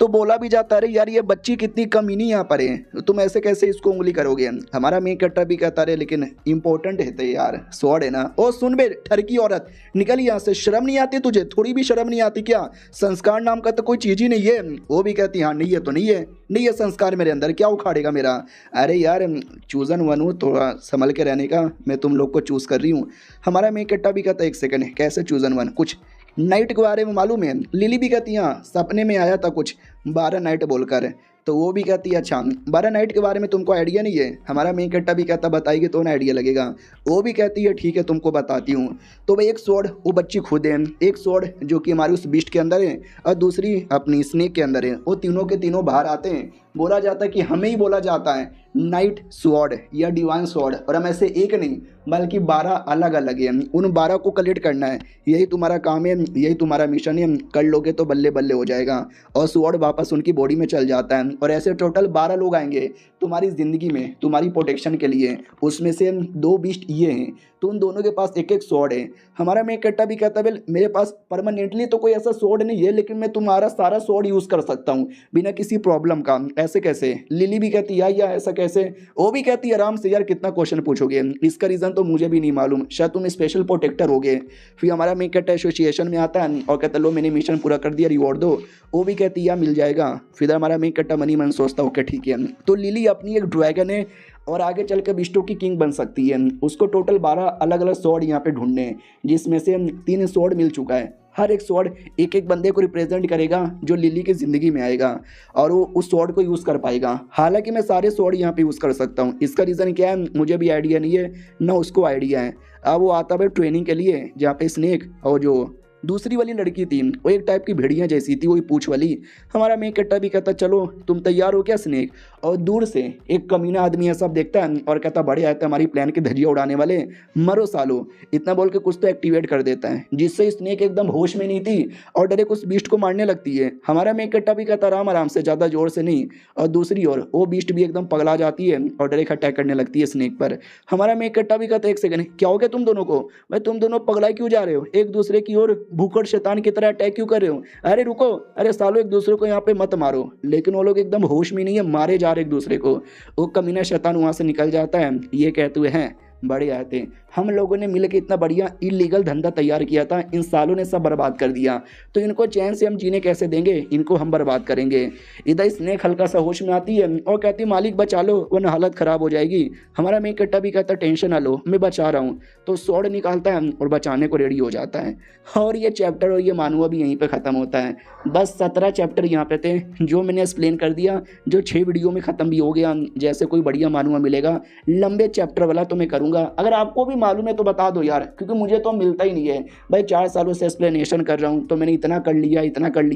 तो बोला भी जाता है यार ये बच्ची कितनी कमीनी यहाँ पर है, तुम ऐसे कैसे इसको उंगली करोगे? हमारा मेन कैरेक्टर भी कहता रहे लेकिन इंपॉर्टेंट है तो यार स्वॉर्ड है ना। ओ सुन बे ठरकी औरत, निकल यहाँ से, शर्म नहीं आती तुझे? थोड़ी भी शर्म नहीं आती क्या? संस्कार नाम का तो कोई चीज़ ही नहीं है। वो भी कहती हाँ नहीं है तो नहीं है, नहीं है संस्कार मेरे अंदर, क्या उखाड़ेगा मेरा? अरे यार चूजन वन हूँ, थोड़ा संभल के रहने का, मैं तुम लोग को चूज़ कर रही हूँ। हमारा मेन कैरेक्टर भी कहता है एक सेकंड कैसे चूजन वन, कुछ नाइट के बारे में मालूम है? लिली भी कहती है हाँ सपने में आया था कुछ 12 नाइट बोलकर। तो वो भी कहती है अच्छा 12 नाइट के बारे में तुमको आइडिया नहीं है? हमारा मेन कैरेक्टर भी कहता बताएगी तो ना आइडिया लगेगा। वो भी कहती है ठीक है तुमको बताती हूँ। तो भाई एक स्वॉर्ड वो बच्ची खुद है, एक स्वॉर्ड जो कि हमारी उस बीस्ट के अंदर है, और दूसरी अपनी स्नेक के अंदर है। वो तीनों के तीनों बाहर आते हैं। बोला जाता है कि हमें ही बोला जाता है नाइट स्वॉर्ड या डिवाइन स्वॉर्ड, और हम ऐसे एक नहीं बल्कि 12 अलग अलग हैं, उन 12 को कलेक्ट करना है, यही तुम्हारा काम है, यही तुम्हारा मिशन है। कर लोगे तो बल्ले बल्ले हो जाएगा, और स्वॉर्ड वापस उनकी बॉडी में चल जाता है। और ऐसे टोटल 12 लोग आएंगे तुम्हारी ज़िंदगी में, तुम्हारी प्रोटेक्शन के लिए। उसमें से 2 बीस्ट ये हैं, तो उन दोनों के पास एक एक स्वॉर्ड है। हमारा मेन कैरेक्टर भी कहता है मेरे पास परमानेंटली तो कोई ऐसा स्वॉर्ड नहीं है, लेकिन मैं तुम्हारा सारा स्वॉर्ड यूज़ कर सकता हूँ बिना किसी प्रॉब्लम का। ऐसे कैसे? लिली भी कहती है या ऐसा कैसे? वो भी कहती है आराम से, यार कितना क्वेश्चन पूछोगे, इसका रीज़न तो मुझे भी नहीं मालूम, शायद तुम स्पेशल प्रोटेक्टर होगे। फिर हमारा मेन कैरेक्टर एसोसिएशन में आता है और कहता लो मैंने मिशन पूरा कर दिया, रिवॉर्ड दो। वो भी कहती है मिल जाएगा। फिर हमारा मेन कैरेक्टर मनी मन सोचता ओके ठीक है। तो लिली अपनी एक ड्रैगन है और आगे चल के बिस्टो की किंग बन सकती है। उसको टोटल 12 अलग अलग स्वॉर्ड यहाँ पे ढूंढने हैं, जिसमें से 3 स्वॉर्ड मिल चुका है। हर एक स्वॉर्ड एक एक बंदे को रिप्रेजेंट करेगा जो लिली की ज़िंदगी में आएगा, और वो उस स्वॉर्ड को यूज़ कर पाएगा। हालांकि मैं सारे स्वॉर्ड यहाँ पे यूज़ कर सकता हूँ, इसका रीज़न क्या है मुझे भी आइडिया नहीं है, ना उसको आइडिया है। अब वो आता है ट्रेनिंग के लिए, जहाँ पे स्नेक और जो दूसरी वाली लड़की थी वो एक टाइप की भेड़िया जैसी थी, वही पूछ वाली। हमारा मेन कैरेक्टर भी कहता चलो तुम तैयार हो क्या स्नेक? और दूर से एक कमीना आदमी है सब देखता है और कहता बड़े आए थे हमारी प्लान की धज्जियाँ उड़ाने वाले, मरो सालो, इतना बोल के कुछ तो एक्टिवेट कर देता है, जिससे स्नेक एकदम होश में नहीं थी और डायरेक्ट उस बीस्ट को मारने लगती है। हमारा मेन कैरेक्टर भी कहता आराम आराम से, ज़्यादा जोर से नहीं। और दूसरी ओर वो बीस्ट भी एकदम पगला जाती है और डायरेक्ट अटैक करने लगती है स्नेक पर। हमारा मेन कैरेक्टर भी कहता एक सेकंड क्या हो गया तुम दोनों को? भाई तुम दोनों पगला क्यों जा रहे हो? एक दूसरे की ओर भूखड़ शैतान की तरह अटैक क्यों कर रहे हो? अरे रुको, अरे सालो एक दूसरे को यहाँ पे मत मारो। लेकिन वो लोग एकदम होश में नहीं है, मारे जा रहे एक दूसरे को। वो कमीना शैतान वहां से निकल जाता है, ये कहते हुए हैं बड़े आए थे, हम लोगों ने मिलकर इतना बढ़िया इलीगल धंधा तैयार किया था, इन सालों ने सब बर्बाद कर दिया, तो इनको चैन से हम जीने कैसे देंगे? इनको हम बर्बाद करेंगे। इधर स्नेक हल्का सा होश में आती है और कहती मालिक बचा लो वरना हालत ख़राब हो जाएगी। हमारा मेन कैरेक्टर भी कहता टैंशन ना लो मैं बचा रहा हूँ। तो स्वॉर्ड निकालता है और बचाने को रेडी हो जाता है। और ये चैप्टर और ये मानुआ भी यहीं पर ख़त्म होता है। बस 17 चैप्टर यहाँ पे थे जो मैंने एक्सप्लेन कर दिया, जो 6 वीडियो में ख़त्म भी हो गया। जैसे कोई बढ़िया मानुआ मिलेगा लंबे चैप्टर वाला तो मैं करूँगा, अगर आपको भी मालूम है तो बता दो यार, क्योंकि मुझे तो मिलता ही नहीं है भाई। 4 सालों से एक्सप्लेनेशन कर रहा हूँ तो मैंने इतना कर लिया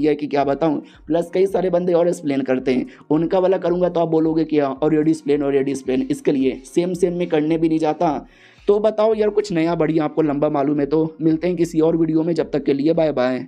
है कि क्या बताऊँ। प्लस कई सारे बंदे और एक्सप्लेन करते हैं, उनका वाला करूँगा तो आप बोलोगे कि ऑलरेडी एक्सप्लेन। इसके लिए सेम में करने भी नहीं जाता। तो बताओ यार कुछ नया बढ़िया आपको लंबा मालूम है तो मिलते हैं किसी और वीडियो में, जब तक के लिए बाय बाय।